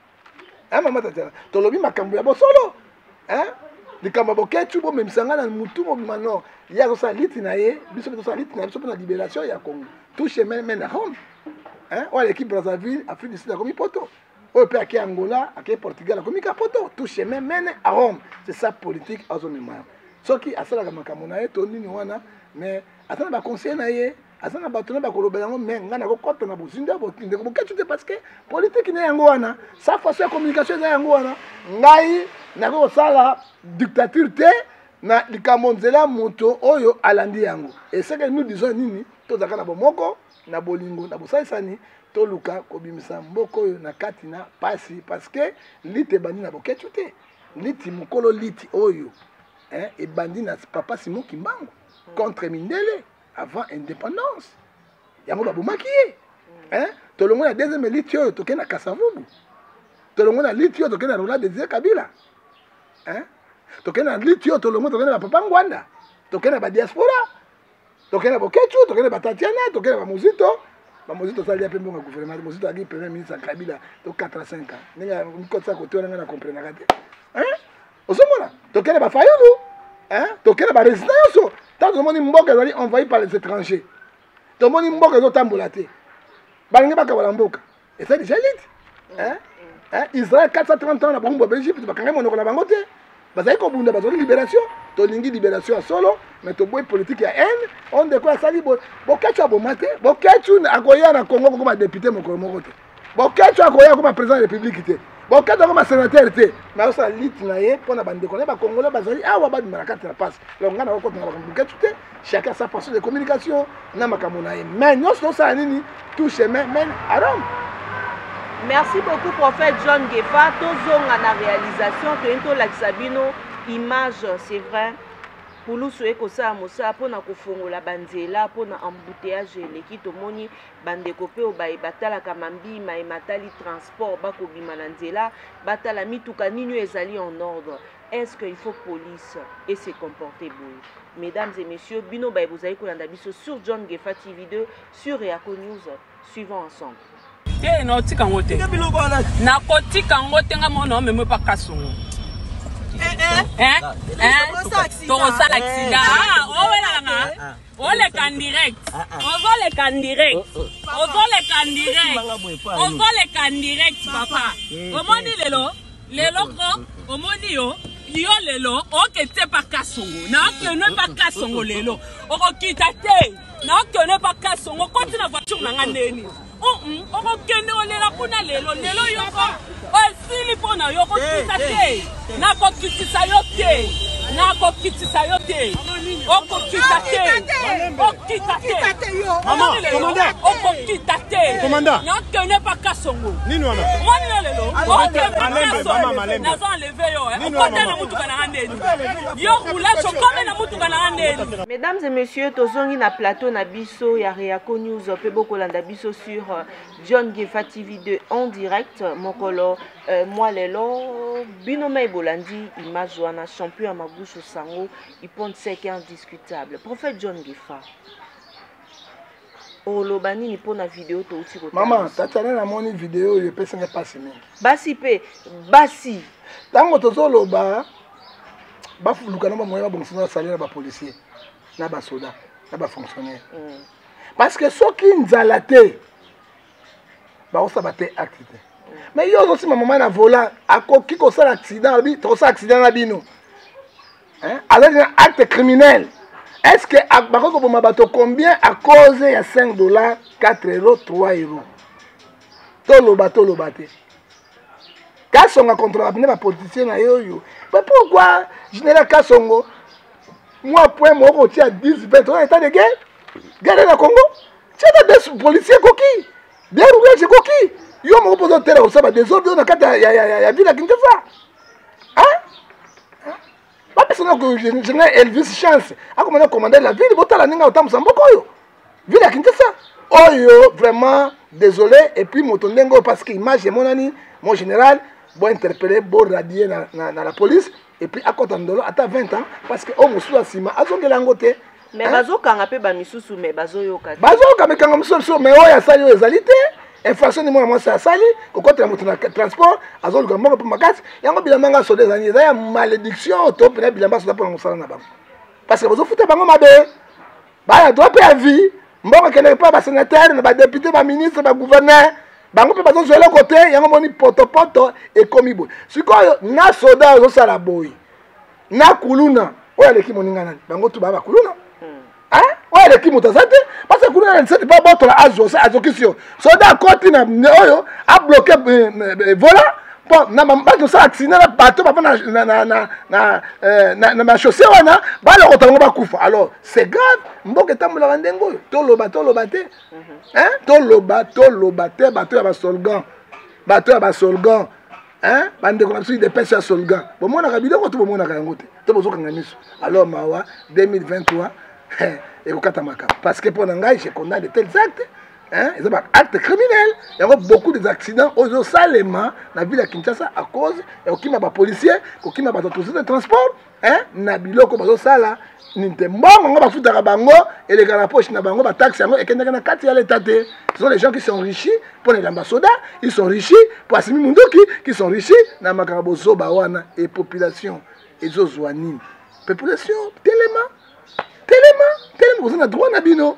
mama Tatiana tolobi makambo ya bosolo likambo boketu bo memisanga na mutu mo mano ya ko sa liti na ye biso to sa liti na biso na libération ya Congo tout chemin mène à Rome ou l'équipe Brazzaville Afrique du Sud a commis poto ou peut à Angola à Portugal a commis poto tout chemin mène à Rome c'est ça politique à zone mémoire soki asalaka makambo na ye to nini wana mais aza na baconseiller na ye aza na bato na bakolobela yango mais ngai nakokɔta na bozinda ndeko boketu te parce que politique na yango wana sa façon ya communication eza yango wana ngai nakoki kosala dictature te na likambo nzela moto oyo alandi yango et ce que nous disons nini tozalaka na bomoko na bolingo na bosalisani toluka kobimisa mboka oyo na kati na pasi parce que liti ebandi na boketu te liti mokolo liti oyo ebandi na papa Simon Kimbangu contre Mindele avant indépendance yango babomaki ye tolongo na deuxième liti oyo tokende na Kasavubu tolongo na liti oyo tokende na Roland Désiré Kabila tokende na liti oyo tolongo tokende na papa Ngwanda tokende na badiaspora tokende na boketu tokende na batatiana tokende na bamozito bamozito osali ya mpe mbongo ya gouvernement mozito aki premier ministre ya Kabila to 4 à 5 ans ndenge mikotisa kotewa nanga na komprenaka te ozomona tokende na bafayulu tokende na barésident nyonso ntango tomoni mboka ezali envahi par les étrangers tomoni mboka ezotambola te balingi bakabala mboka eza déjà lite Israël 430 ans na bombo Belgique bakangai monoko na bango te bazali kobunda bazali libération tolingi libération ya solo mais toboyi politique ya haine on de quoi asali boketu aboma te boketu akoya na Congo koma député mokolo moko te boketu akoya koma président de la république te boketu akoma sénateur te mais osala liti na ye mpona bandeko na ye bakongolais bazali awa badumaka kati na pasi donc ngai nakokota na bakambo boketu te chacun sa façon de communication na makambo na ye mais nyonso tosala nini tout chemin mène à Rome. Merci beaucoup, prophète John Gefa. Tozonga na réalisation, to lakisa bino image, c'est vrai. Pour nous souhaiter que ça mosa pour na kofongola banzela pour na embouteillage leki tomoni bande kopé o baye batala kamambi ma matali transport bako bimananzela batala mituka nini ezali en ordre. Est-ce qu'il faut police et se comporter beau? Mesdames et messieurs, bino baye vous allez kolanda biso sur John Gefa TV 2 sur Reaco News. Suivons ensemble. Eh no tika ngote. Na kotika ngote nga mona meme pa kasongo. Torosa l'accident. Oh wela nga. Ole kan direct. Ozole kan direct. Ozole kan direct. Ozole kan direct papa. Omoni lelo ko omoni yo lelo oke te pa kasongo. Na ke ne pa kasongo lelo. Oko kita te. Na ke ne pa kasongo konti na voiture na nga neni. Oko kende olela kuna lelo yoko osili pona yoko kita te na ko kitisa yote na ko kitisa yote oko kita te okita te mama commandant oko kita te commandant na kene pa kasongo nini wana moni lelo oke mama malembe na zo lever yo oko tena mutu kana ndeni yo kula chokome na mutu kana ndeni. Mesdames et messieurs, tozongi na plateau na biso ya Reaco News pe bokolanda biso sur John Gefa TV 2 en direct mokolo moi lelo binoma bolandi image wana champion à Magouche Sango il pond sec indiscutable prophète John Gefa olobani ni pona vidéo to uti ko maman tatana na moni vidéo yo pesa nga passe mingi basi pe basi tango tozoloba bafuluka na bamoya babongisa salaire ba policier na ba soda na ba fonctionnaire parce que soki nzala te ba osaba te acte te mais yo aussi maman na volant akoki ko sala accident bi to sala accident na bino alors un acte criminel est-ce que bakoko boma bato combien à cause ya 5 $, 4 €, 3 €. Toloba te Kasonga contre la politicien na yo. Mais pourquoi général Kasongo moi point moko tia 10 20 ans état de guerre na Congo tia des policiers koki des rougages koki yo moko pozo tera osaba désordre na kata ya ville Kinshasa pas personne que général Elvis Chance a commandé commander la ville botala ninga otamsa mboko yo ville Kinshasa oyo vraiment désolé et puis motondengo parce que image monani mon général bon interpellé bon radier na la police et puis à côté ndolo ata 20 ans parce que au musu asima azongela ngote mais bazokanga pe ba misusu mais bazoyoka bazoka mekanga misusu mais oya sali ezalité infraction ni moi ça sali ko côté na transport azoluka moko pe makasi yango bilamanga so des années ya malédiction to pe bilamba so pour musala na bango parce que bazofuta bango mabe ba ya droit pe à vie mbongo kene pas ba sénateur na ba député ba ministre ba gouverneur bango pe bazo zoela côté yango moni poto et komi boy sikoyo na soda zo sala boy na kuluna oyo leki moninga nani bango tu ba kuluna hein oyo leki mutazate parce que kuluna c'est pas bon la azo ça azokisio soda koti na oyo a bloqué voilà bon na bato ça accident na bato ba na ma chaussée wana ba le kotango ba kufa alors c'est grave mboke tambola ndengo to loba te hein to loba te bato ya ba solgan hein bande ko absolu de pêche à solgan bon mona kabila ko to mona kango te to bozo kanga miso alors mawa 2023 et ko katamaka parce que pour ngai je condamne de tels actes hein ils ont des actes criminels il y a beaucoup d'accidents aux Salema na ville à Kinshasa à cause et okima ba policier okima ba autorités de transport hein na biloko bazo sala ninte mbongo ngo bafutaka bango et les gars poche na bango ba taxe yango et kendeka na kati ya l'état ce sont les gens qui sont enrichis pour les ambassadeurs ils sont enrichis pour Assimi Munduki qui sont enrichis na makarabo zoba wana et population ezozwanini population tellement vous avez droit na bino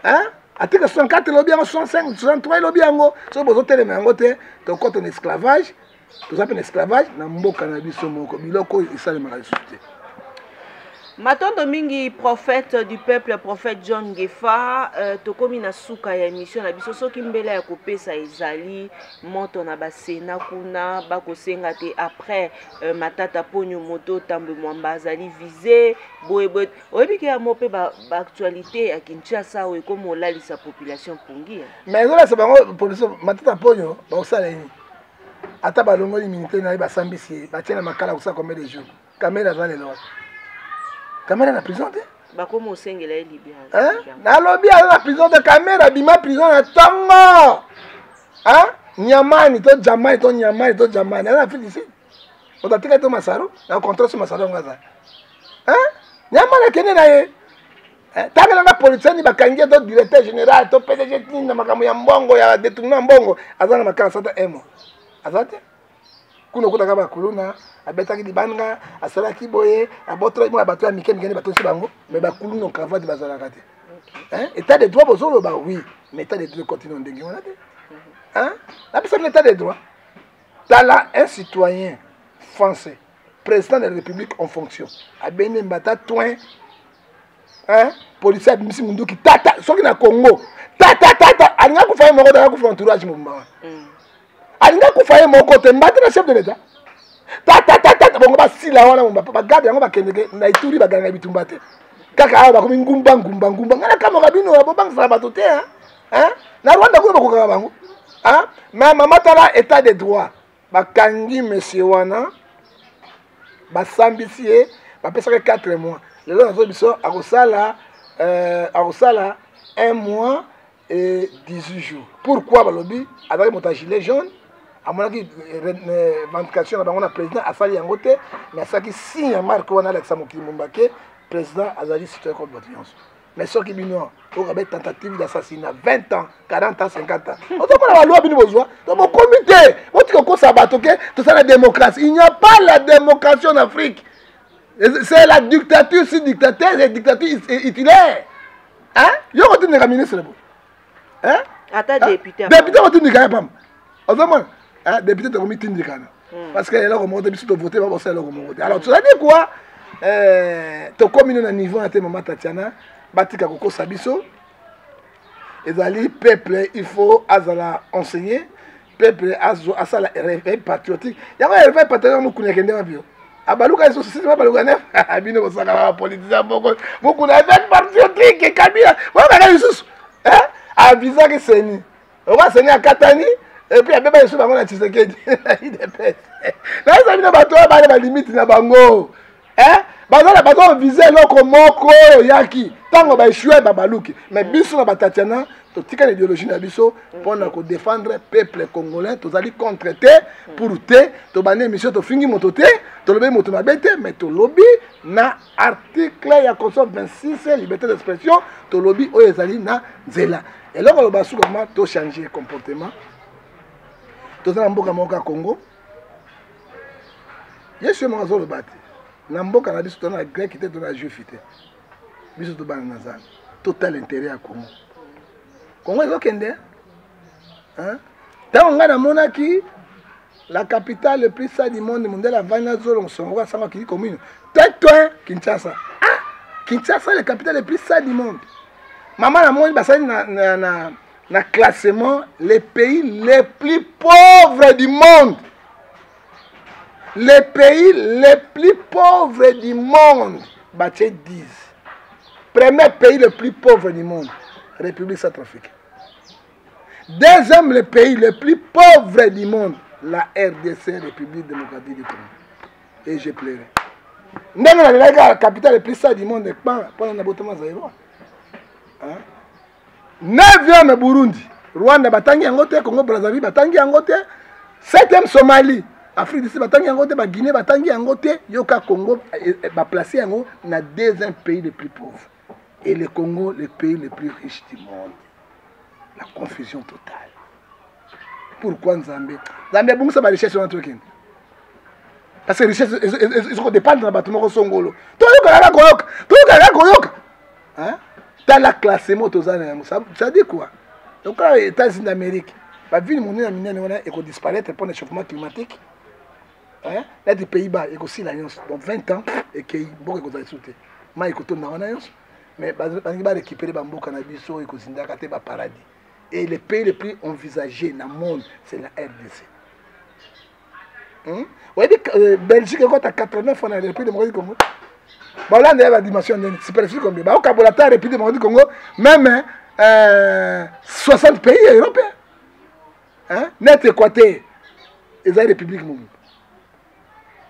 hein atika 64 lobi yango 65 63 lobi yango so bozo telema yango te to quand on esclavage to ça un esclavage na mboka na biso moko biloko isalema ka sute. Matondo mingi prophète du peuple prophète John Ngefa tokomi na suka ya émission na biso soki mbela ya kopesa ezali moto na basena kuna bakosenga te après matata ponyo moto tambe mwamba azali visé boye oyebiki ya mope ba actualité ya Kinshasa o ekomo lalisa population pungi mais ngola se bango population matata ponyo ba osala ni ata balongoli militaire na ba sambisi ba tiena makala kusa combien de jours caméra dans les lois caméra na prison te bakomo sengela libya hein na lobby na prison de caméra bima prison na tango hein nyamani to jamani na fili ici on a tika to masaro na contrôle sur masaro ngaza hein nyamani kene na ye tanga nga police ni bakangia to directeur général to PDG na makambo ya mbongo ya détournement mbongo azana makala sata emo azate kuno kutaka bakuluna abetaki libanga asalaki boye abotra mo bato ya mike mike bato bango mais bakuluna en cravate bazalaka te hein état de droit bozolo ba oui mais état de droit continue ndenge on a te hein la personne l'état de droit tala un citoyen français président de la République en fonction abene mbata toin hein policier Assimi Munduki tata soki na Congo tata alinga kufa moko da kufa entourage mumba alinga kufa moko te mbata na chef de l'état tata bongo basila wana mumba bagabe yango bakendeke na Ituri baganga bitumba te kaka awa bakomi ngumba ngana kama kabino ya bobangisa bato te hein na Rwanda kuna bakokanga bango hein mais mama tala état de droit bakangi monsieur wana basambisi ye bapesaka 4 mois lelo nazo biso akosala 1 mois et 18 jours pourquoi balobi avec mon gilet jaune à mon avis vendication na bango na président asali yango te mais asaki signe ya marque wana Alexa Mokili Mumbake président azali citoyen contre l'audience mais soki bino okabe tentative d'assassinat 20 ans 40 ans 50 ans otomona ba loi bino besoin donc mon comité otiko ko sabato ke tout ça la démocratie il n'y a pas la démocratie en Afrique c'est la dictature sur dictateur et dictature titulaire hein yo ko tineka ministre bo hein ata député ko tineka pam otomona hein député to comité ndikana parce que là comme on biso to voter ba bossa là comme voter alors tu as dit quoi to commune na niveau na te mama Tatiana batika kokosa biso ezali peuple il faut azala enseigner peuple azo asala réveil patriotique yango réveil patriotique mo kunya kende mabio abaluka eso sisi baluka ne abino bosaka ba politicien beaucoup na réveil patriotique kabila wala ka yususu avisa ke seni on va seni akatani et puis abeba yesu bango na Tshisekedi il dépêche na ça bino bato ba limite na bango bazala bato viser loko moko yaki tango ba échouer babaluki mais biso na Tatiana to tika l'idéologie na biso pour na ko défendre peuple congolais to zali contre te pour te to bané mission to fingi moto te to lobi moto na bete mais to lobi na article ya constitution 26 liberté d'expression to lobi o ezali na nzela et là on va souvent to changer comportement to za mboka moka Congo yesu mo zo lobati na mboka na biso to na grec te to na juif te biso to bana nazana total intérêt à Congo Congo ezokende hein tango nga na monaki la capitale le plus sale du monde mondial à Vanazolo, on va savoir qui commune. Toi, Kinshasa. Ah, Kinshasa, la capitale le plus sale du monde. Maman, la monde, na classement, les pays les plus pauvres du monde. Les pays les plus pauvres du monde. Baché 10. Premier pays le plus pauvre du monde, République centrafricaine. Deuxième, le pays le plus pauvre du monde, la RDC, République démocratique du Congo. Et je pleurais. La capitale le plus sale du monde, pendant l'abotement zaïrois. 9e Burundi, Rwanda, Batangi Angote, Congo Brazzaville, Batangi Angote, 7e Somalie, Afrique du Sud, Batangi Angote, Guinée, Batangi Angote, Yoka Congo, placé en haut, dans le deuxième pays le plus pauvre. Et le Congo, le pays le plus riche du monde. La confusion totale. Pourquoi Nzambé? Nzambé, bon, ça va rechercher sur un truc. Parce que les richesses, ils dépendent d'un bâtiment au Songolo. Tout le monde a dans la classement, ça dit quoi? Donc, les États-Unis d'Amérique, la ville mondiale est disparaître pour le réchauffement climatique. Là, des Pays-Bas, il y a aussi l'alliance. Donc, 20 ans, et qu'il y a beaucoup de choses. Mais il y a l'alliance. Mais il va récupérer le cannabis et le paradis. Et les pays les plus envisagés dans le monde, c'est la RDC. Vous voyez, Belgique, quand tu as 89 fois dans la République démocratique du Congo, là, il y a la dimension de superficie combien. Au Kabulata, la République démocratique du Congo, même 60 pays européens. Net Équateur, ils ont la République.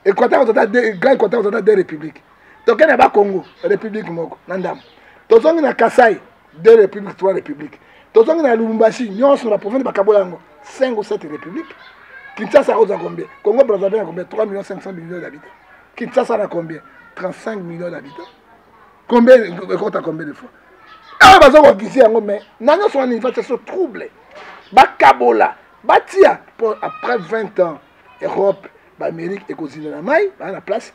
Équateur, grand Équateur, on a deux républiques. Donc, il y a le Congo, République Moko, Nandam. Donc, il y a Kassai, 2 républiques, 3 républiques. Donc, il y a Lubumbashi, nous sommes la province de Kabolango, 5 ou 7 républiques. Kinshasa a combien? Congo Brazzaville a combien? 3 500 000 d'habitants. Kinshasa a combien? 35 millions d'habitants. Combien? Compte à combien de fois? Ah, bah, ça va glisser en mais nous sommes en inflation troublée. Bakabola, Batia, après 20 ans, Europe, Amérique et Cosine la Maille, on a place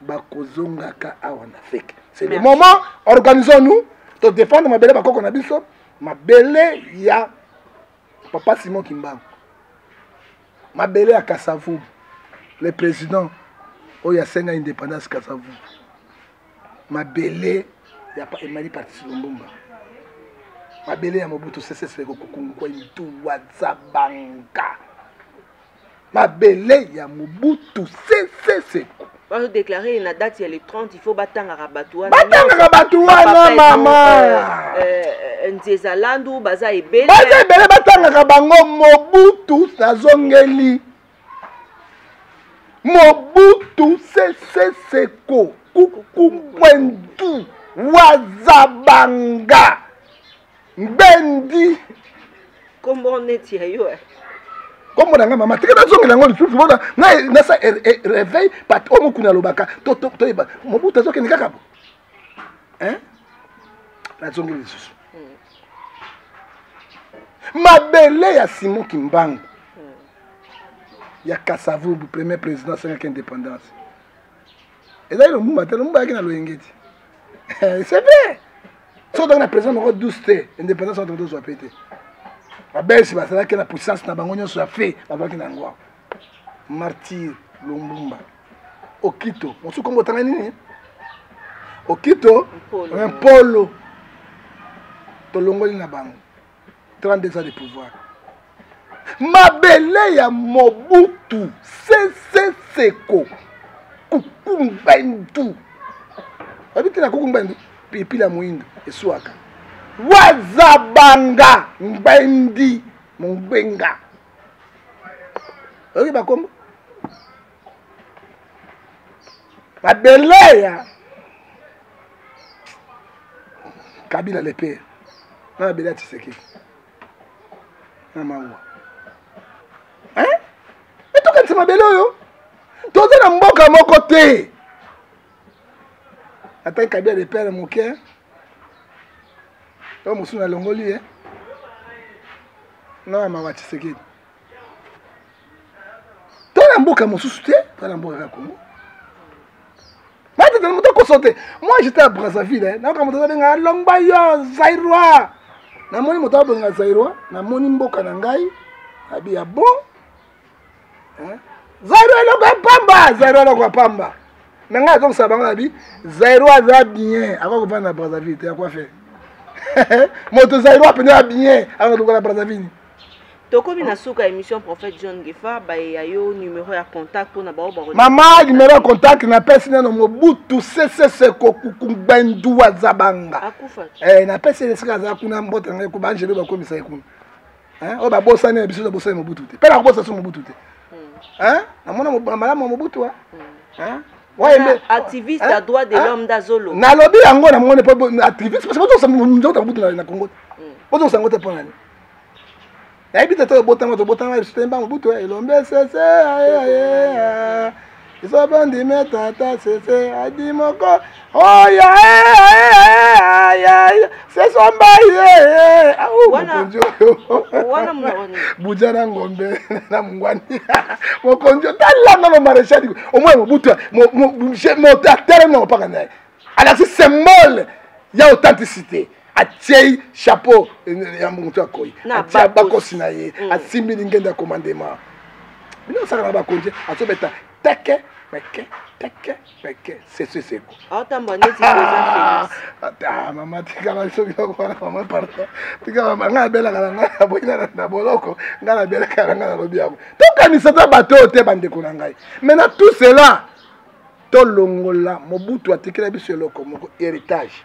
Bakozongaka en Afrique. C'est le moment, organisons-nous, pour défendre ma belle Bakoko Nabiso, ma belle, il y a Papa Simon Kimbangu. Ma belle à Kassavou, le président, où il y a 5 ans d'indépendance Kassavou. Ma belle, il n'y a pas Emmanuel Patrice Lumumba. Ma belle à Mobutu Sese Seko Kukunkwaitu Wazabanga. Ma belle, il y a Mobutu Sese Seko. Quand je déclare une date, il y a le 30, il faut battre à Rabatouana. Battre à Rabatouana, maman. Nzezalandu, Baza et Bele. Baza et Bele, battre à Rabango, Mobutu Sazongeli. Mobutu Sese Seko Kukunkwaitu Wazabanga. Bendi. Comment on est tiré? Comme on a dit, maman, tu as ça réveil, pas au moins qu'on a le bac. Mon bout, tu as dit, hein? La zone de sous. Ma belle, il y a Simon Kimbangu. Il y a Kassavou, le premier président de l'indépendance. Et là, le Moumba, qui a le c'est vrai. Si on a président, on aura 12 T. L'indépendance, on a 12 pété. La belle, c'est la puissance de la banque soit fait avec la loi. Martyr, Lumbumba. Okito, on se combat en année. Okito, un polo. Tolongoli na bango. 32 ans de pouvoir. Ma belle ya Mobutu, Sese Seko. Kukumbendu. Habite na Kukumbendu, pipi la muindo, esuaka. Wazabanga Mbendi Mbenga. Ok, bakombo. La belle Kabila le père. Na belle Tshisekedi. Na mawa. Hein? Et toi quand c'est ma belle yo? Toi na mboka moko te. Attends Kabila le père mon cœur. Je suis à Longoli. Non, je suis à Tshisekedi. Tu as un beau camouflage, tu as un beau camouflage. Moi, j'étais à Brazzaville. Je suis à Longbayo, Zaïroa. Je suis à Zaïroa. Je suis à bon. Zairo eloko pamba, Zairo eloko pamba. Mais nga donc ça va bi, Zairo a bien, avant qu'on va na Brazzaville, tu as quoi faire? Moto Zairo a bien, avant qu'on va na Brazzaville. Tokobi na suka émission Prophète John Gefa ba ya yo numéro ya contact pour na ba ba. Maman numéro ya contact na pesi na Mobutu CCC Kokubendu wa Zabanga. Akufa. Na pesi lesika za kuna mbota ngai ko banjelo ba komisa ikuna. O ba bossa ne biso bossa Mobutu te. Pe na bossa so Mobutu te. Na mona malamu Mobutu wa. Ouais, mais activiste à droit de l'homme d'Azolo. Na lobby yango na mona po activiste parce que ça Mobutu na Congo. Pozo sango te pona ni. Habite todo botando sistema Mobutu elombe sese aye iso bandi metata sese adimoko oya aye seso mbaye wana mwana bujana ngombe na mungwani mokonjo tala na marechali au moins Mobutu mo terme no pas kana ala c'est symbole ya authenticité. Atiei chapeau ya muntu akoyi atia bakosi na ye asimbi ngenda commandement bino saka na bakonje atobeta teke c'est quoi atamba neti koza ata mama tika na soki ko na mama pardon tika mama nga bela kana boina na boloko nga na bela kana na lobi yako to kanisa ta bato te bande ko na ngai maintenant tout cela to longola Mobutu atikela biso loko moko héritage.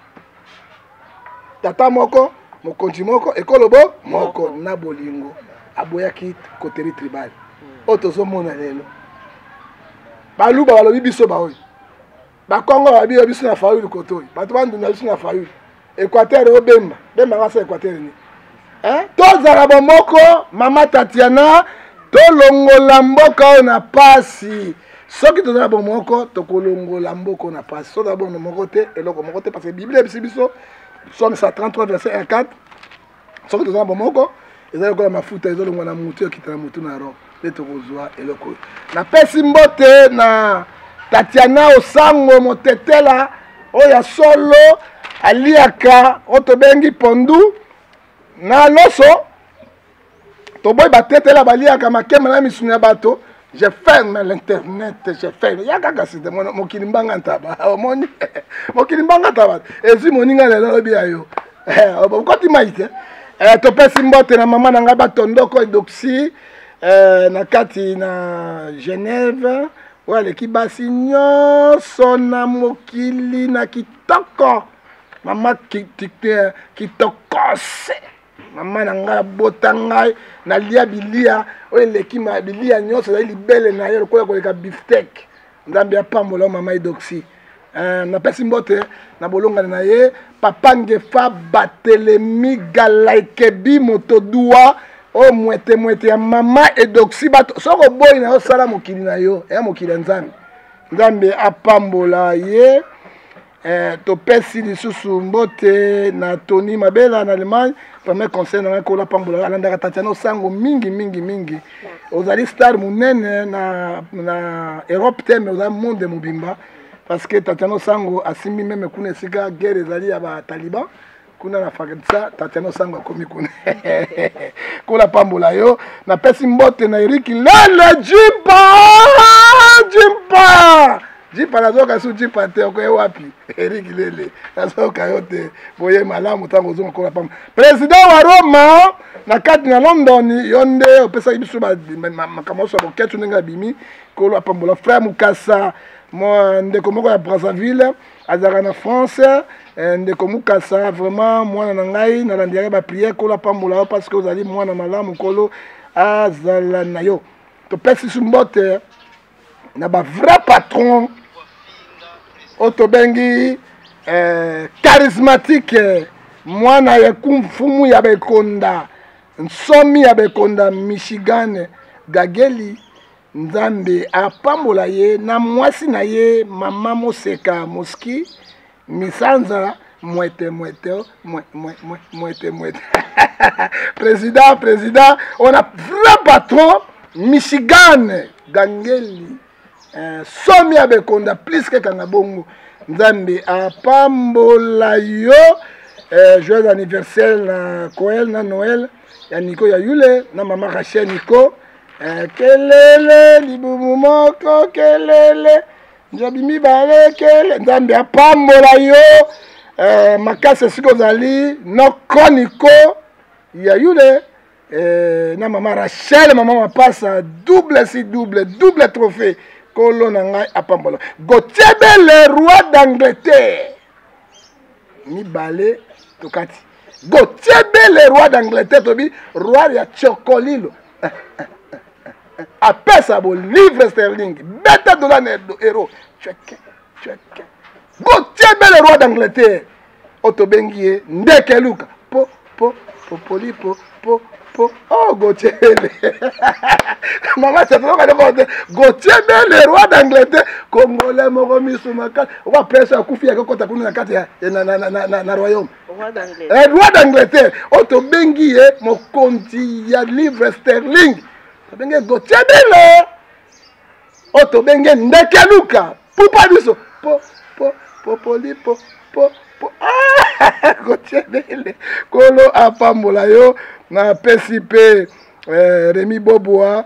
Tata moko, mokonzi moko, ekolobo moko na bolingo. Aboyaki koteri tribal. Otozo mona lelo. Baluba balobi biso baoyi. Ba Kongo babi biso na faulu kotoyi. Bato bandu na biso na faulu. Équateur obemba. Bemba ngasa Équateur ni. Tozala bomoko, mama Tatiana, to longola mboka na pasi. Soki tozala bomoko, to kolongola mboka na pasi. So d'abord moko te eloko moko te parce que Bible biso Somme 133 verset 1 4. Soki tozala bomoko, ezali kola mafuta ezolongwa na mutu okitana mutu na ro. Leto kozwa eloko. Na pesi mbote na Tatiana Osango motetela oya solo aliaka otobengi pondu na loso. Toboy batetela baliaka makema na misuna bato. Je ferme l'internet, je ferme. Yaka kasite mon kilimbanga ntaba. Omoni. Mon kilimbanga ntaba. Ezi moninga le lobi ayo. Okoti maite. To pesi mbote na mama na ngaba tondoko doxy na kati na Genève. Wale kibasi nyoso na mokili na kitoko. Mama kitokose. Mama na nga botangai na lia bilia oye lekima bilia nyoso za libele na yelo kola koleka beefsteak ndambi ya pambola mama idoxy na pesi mbote na bolonga na ye papa Ngefa Batelemi Galaikebi motodua o mwete ya mama idoxy bato soko boy na yo sala mokili na yo ya mokili nzambe ndambi apambola ye to pesi lisusu mbote na Tony Mabela na Allemagne premier conseil na ko la pambola alanda Tatiana Osango mingi ozali star munene na Europe te mais ozali monde mobimba parce que Tatiana Osango asimbi même kuna sika guerre ezali ya ba Taliban kuna na Afghanistan Tatiana Osango akomi kuna ko la pambola yo na pesi mbote na Eric Lala Jimpa Jipa nazoka su jipa te okoye wapi Eric Lele nazoka yote boye malamu tango zongo kola pam président wa Roma na kati na London yonde opesa biso ba makamoso boketu ninga bimi kola pambola frère Mukasa mo ndeko moko ya Brazzaville azaka na France ndeko Mukasa vraiment mwana na ngai na landiaka ba prière kola pambola parce que ozali mwana malamu kolo azala na yo to pesi sumbote na ba vrai patron otobengi charismatique mwana ya kumfumu ya bekonda nsomi ya bekonda Michigan Gageli nzambe apambola ye na mwasi na ye mama Moseka Moski misanza mwete président on a vrai patron Michigan Gangeli somi ya bekonda plus que kangabongo nzambe apambola yo joyeux anniversaire na Koel na Noël ya Nico ya Yule na mama Rachel Nico kelele libumu moko kelele nzobi mibale kele nzambe apambola yo makasi esika ozali nokoniko ya yule na mama Rachel mama mapasa double si double trophée kolo na ngai apambola Gauthier le roi d'Angleterre mibale tokati Gauthier le roi d'Angleterre tobi roi ya chokolilo apesa bo livre sterling beta dollar na euro check Gauthier le roi d'Angleterre otobengi ndeke luka po oh Gauthier maman c'est vraiment Gauthier le roi d'Angleterre congolais moko misumaka wa presse akufi ya kota kuna na kati na royaume roi d'Angleterre otobengi mokonzi ya livre sterling tobengi Gauthier le otobengi ndeke luka pupa biso Gauthier le kolo apambola yo na PCP Rémi Boboa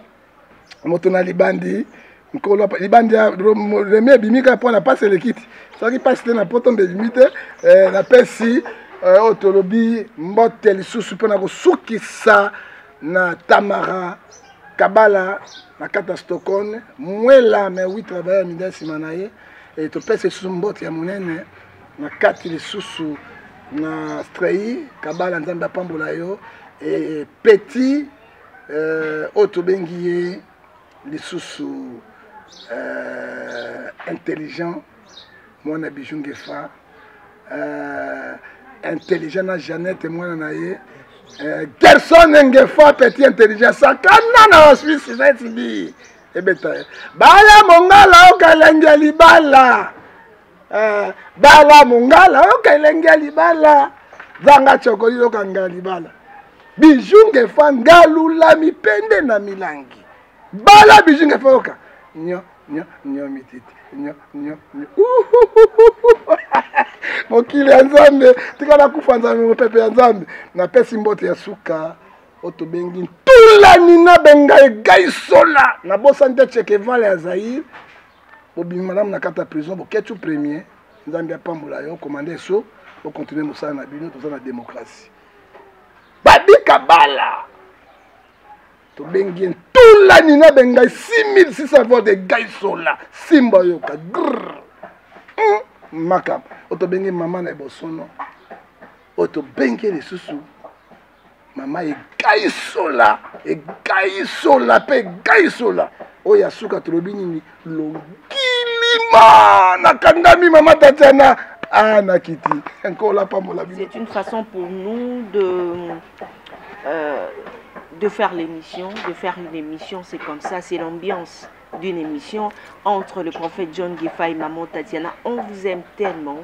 moto na libandi nkolo libandi Rémi ebimika po na passe le kit soki passe na poto mbimite na pesi otolobi mbote lisusu po na kosukisa na Tamara Kabala na kata Stockholm mwela me 8 travailleurs minda simana ye et to pesi lisusu mbote ya munene na kati lisusu na Stray Kabala nzambe apambola yo et petit autobengi lisusu intelligent mwana bijungefa intelligent na Jeannette mwana na ye Gerson ngefa petit intelligent sakana na Suisse zeti ebeta bala mongala okalenge libala bala mongala okalenge libala zanga chokolilo kanga libala bijunge fa ngalula mipende na milangi bala bijunge fa oka nyo mititi nyo mokili ya nzambe tikala kufa nzambe mopepe ya nzambe na pesi mbote ya suka otobengi ntula nina benga egai sola na bosante Chekevale ya Zaïre bobimi madame na kata prison boketu premier nzambe apambola yo commande so bo continuer mosala na bino toza na démocratie babika bala tobengi ntula nina benga 6600 voix de gai sola simba yoka grrr makam otobengi mama na bosono otobengi lisusu mama egai sola pe egai sola oya suka tolobi nini longilima nakangami mama Tatiana nakiti nkola pambola bino. C'est une façon pour nous de faire l'émission, de faire une émission, c'est comme ça, c'est l'ambiance d'une émission entre le prophète John Gefa et maman Tatiana. On vous aime tellement,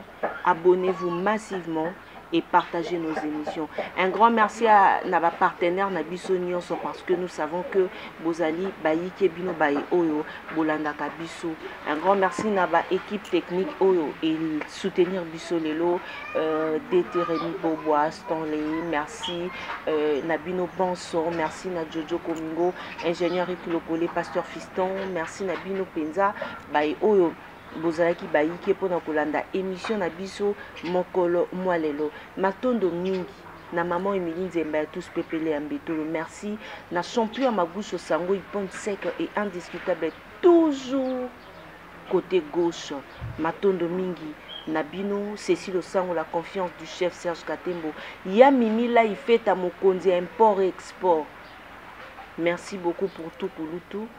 abonnez-vous massivement et partagez nos émissions. Un grand merci à nos partenaires Nabiso Nyonso parce que nous savons que Bozali Baïke Bino Baï Oyo Bolanda Kabiso. Un grand merci à notre équipe technique Oyo et soutenir Biso Lelo DT Rémi Boboa Stanley, merci Nabino Banso, merci na Jojo Komingo, ingénieur Ekulokole, pasteur Fiston, merci Nabino Penza Baï Oyo bozalaki bayike pona kolanda émission na biso mokolo mwalelo matondo mingi na maman Emilie Nzemba ya tous pepele ya mbetolo merci na champion ya Maguso Sango Ipon sec et indiscutable toujours côté gauche matondo mingi Nabino Cécile Osango la confiance du chef Serge Katembo ya mimi la ifeta mokonzi import et export merci beaucoup pour tout kulutu.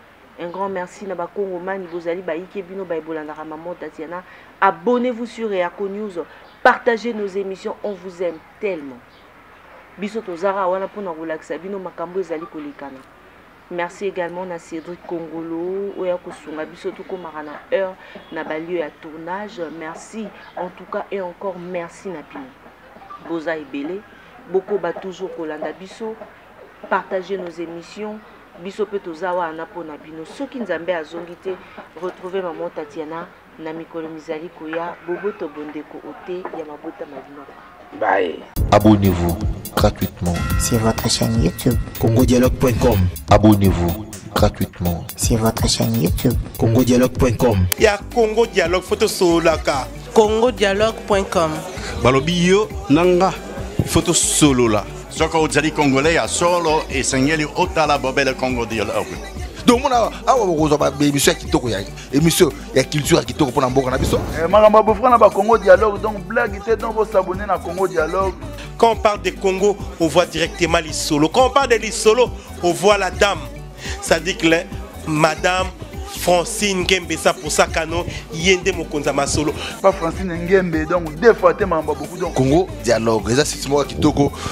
Un grand merci na Bakongo Mani Bozali Baïke Bino Baïbolanda maman Tatiana. Abonnez-vous sur Reako News. Partagez nos émissions. On vous aime tellement. Bisoto Zara wana pona relaxa bino makambo ezali kolikana. Merci également à Cédric Congolo oya kosunga bisoto komara na heure na balio ya tournage. Merci en tout cas et encore merci na pino. Boza ebele boko ba toujours kolanda biso. Partagez nos émissions. Biso pe tozawa anapona bino soki nzambe azongi te retrouver maman Tatiana na mikolo mizali koya boboto bondeko ote ya mabota mabino. Bye. Abonnez-vous gratuitement sur votre chaîne YouTube congodialogue.com. Abonnez-vous gratuitement sur votre chaîne YouTube. congodialogue.com. Il y a Congo Dialogue, photo solaka. congodialogue.com. Balobi yo nanga photo solo là. Soko ozali congolais ya solo esengeli otala bobele Congo Dialogue. donc mona awa bokozwa baémission ya kitoko ya émission ya culture ya kitoko mpona mboka na biso. makambo bofra na Congo Dialogue donc blague te donc vous s'abonner na Congo Dialogue. Quand on parle de Congo, on voit directement les solos. Quand on parle de les solos, on voit la dame. Ça dit que Madame Francine Ngembe, ça pour ça kano yende mokonza masolo. Pas Francine Ngembe donc deux fois te mamba beaucoup donc. Congo Dialogue, eza sisimo ya kitoko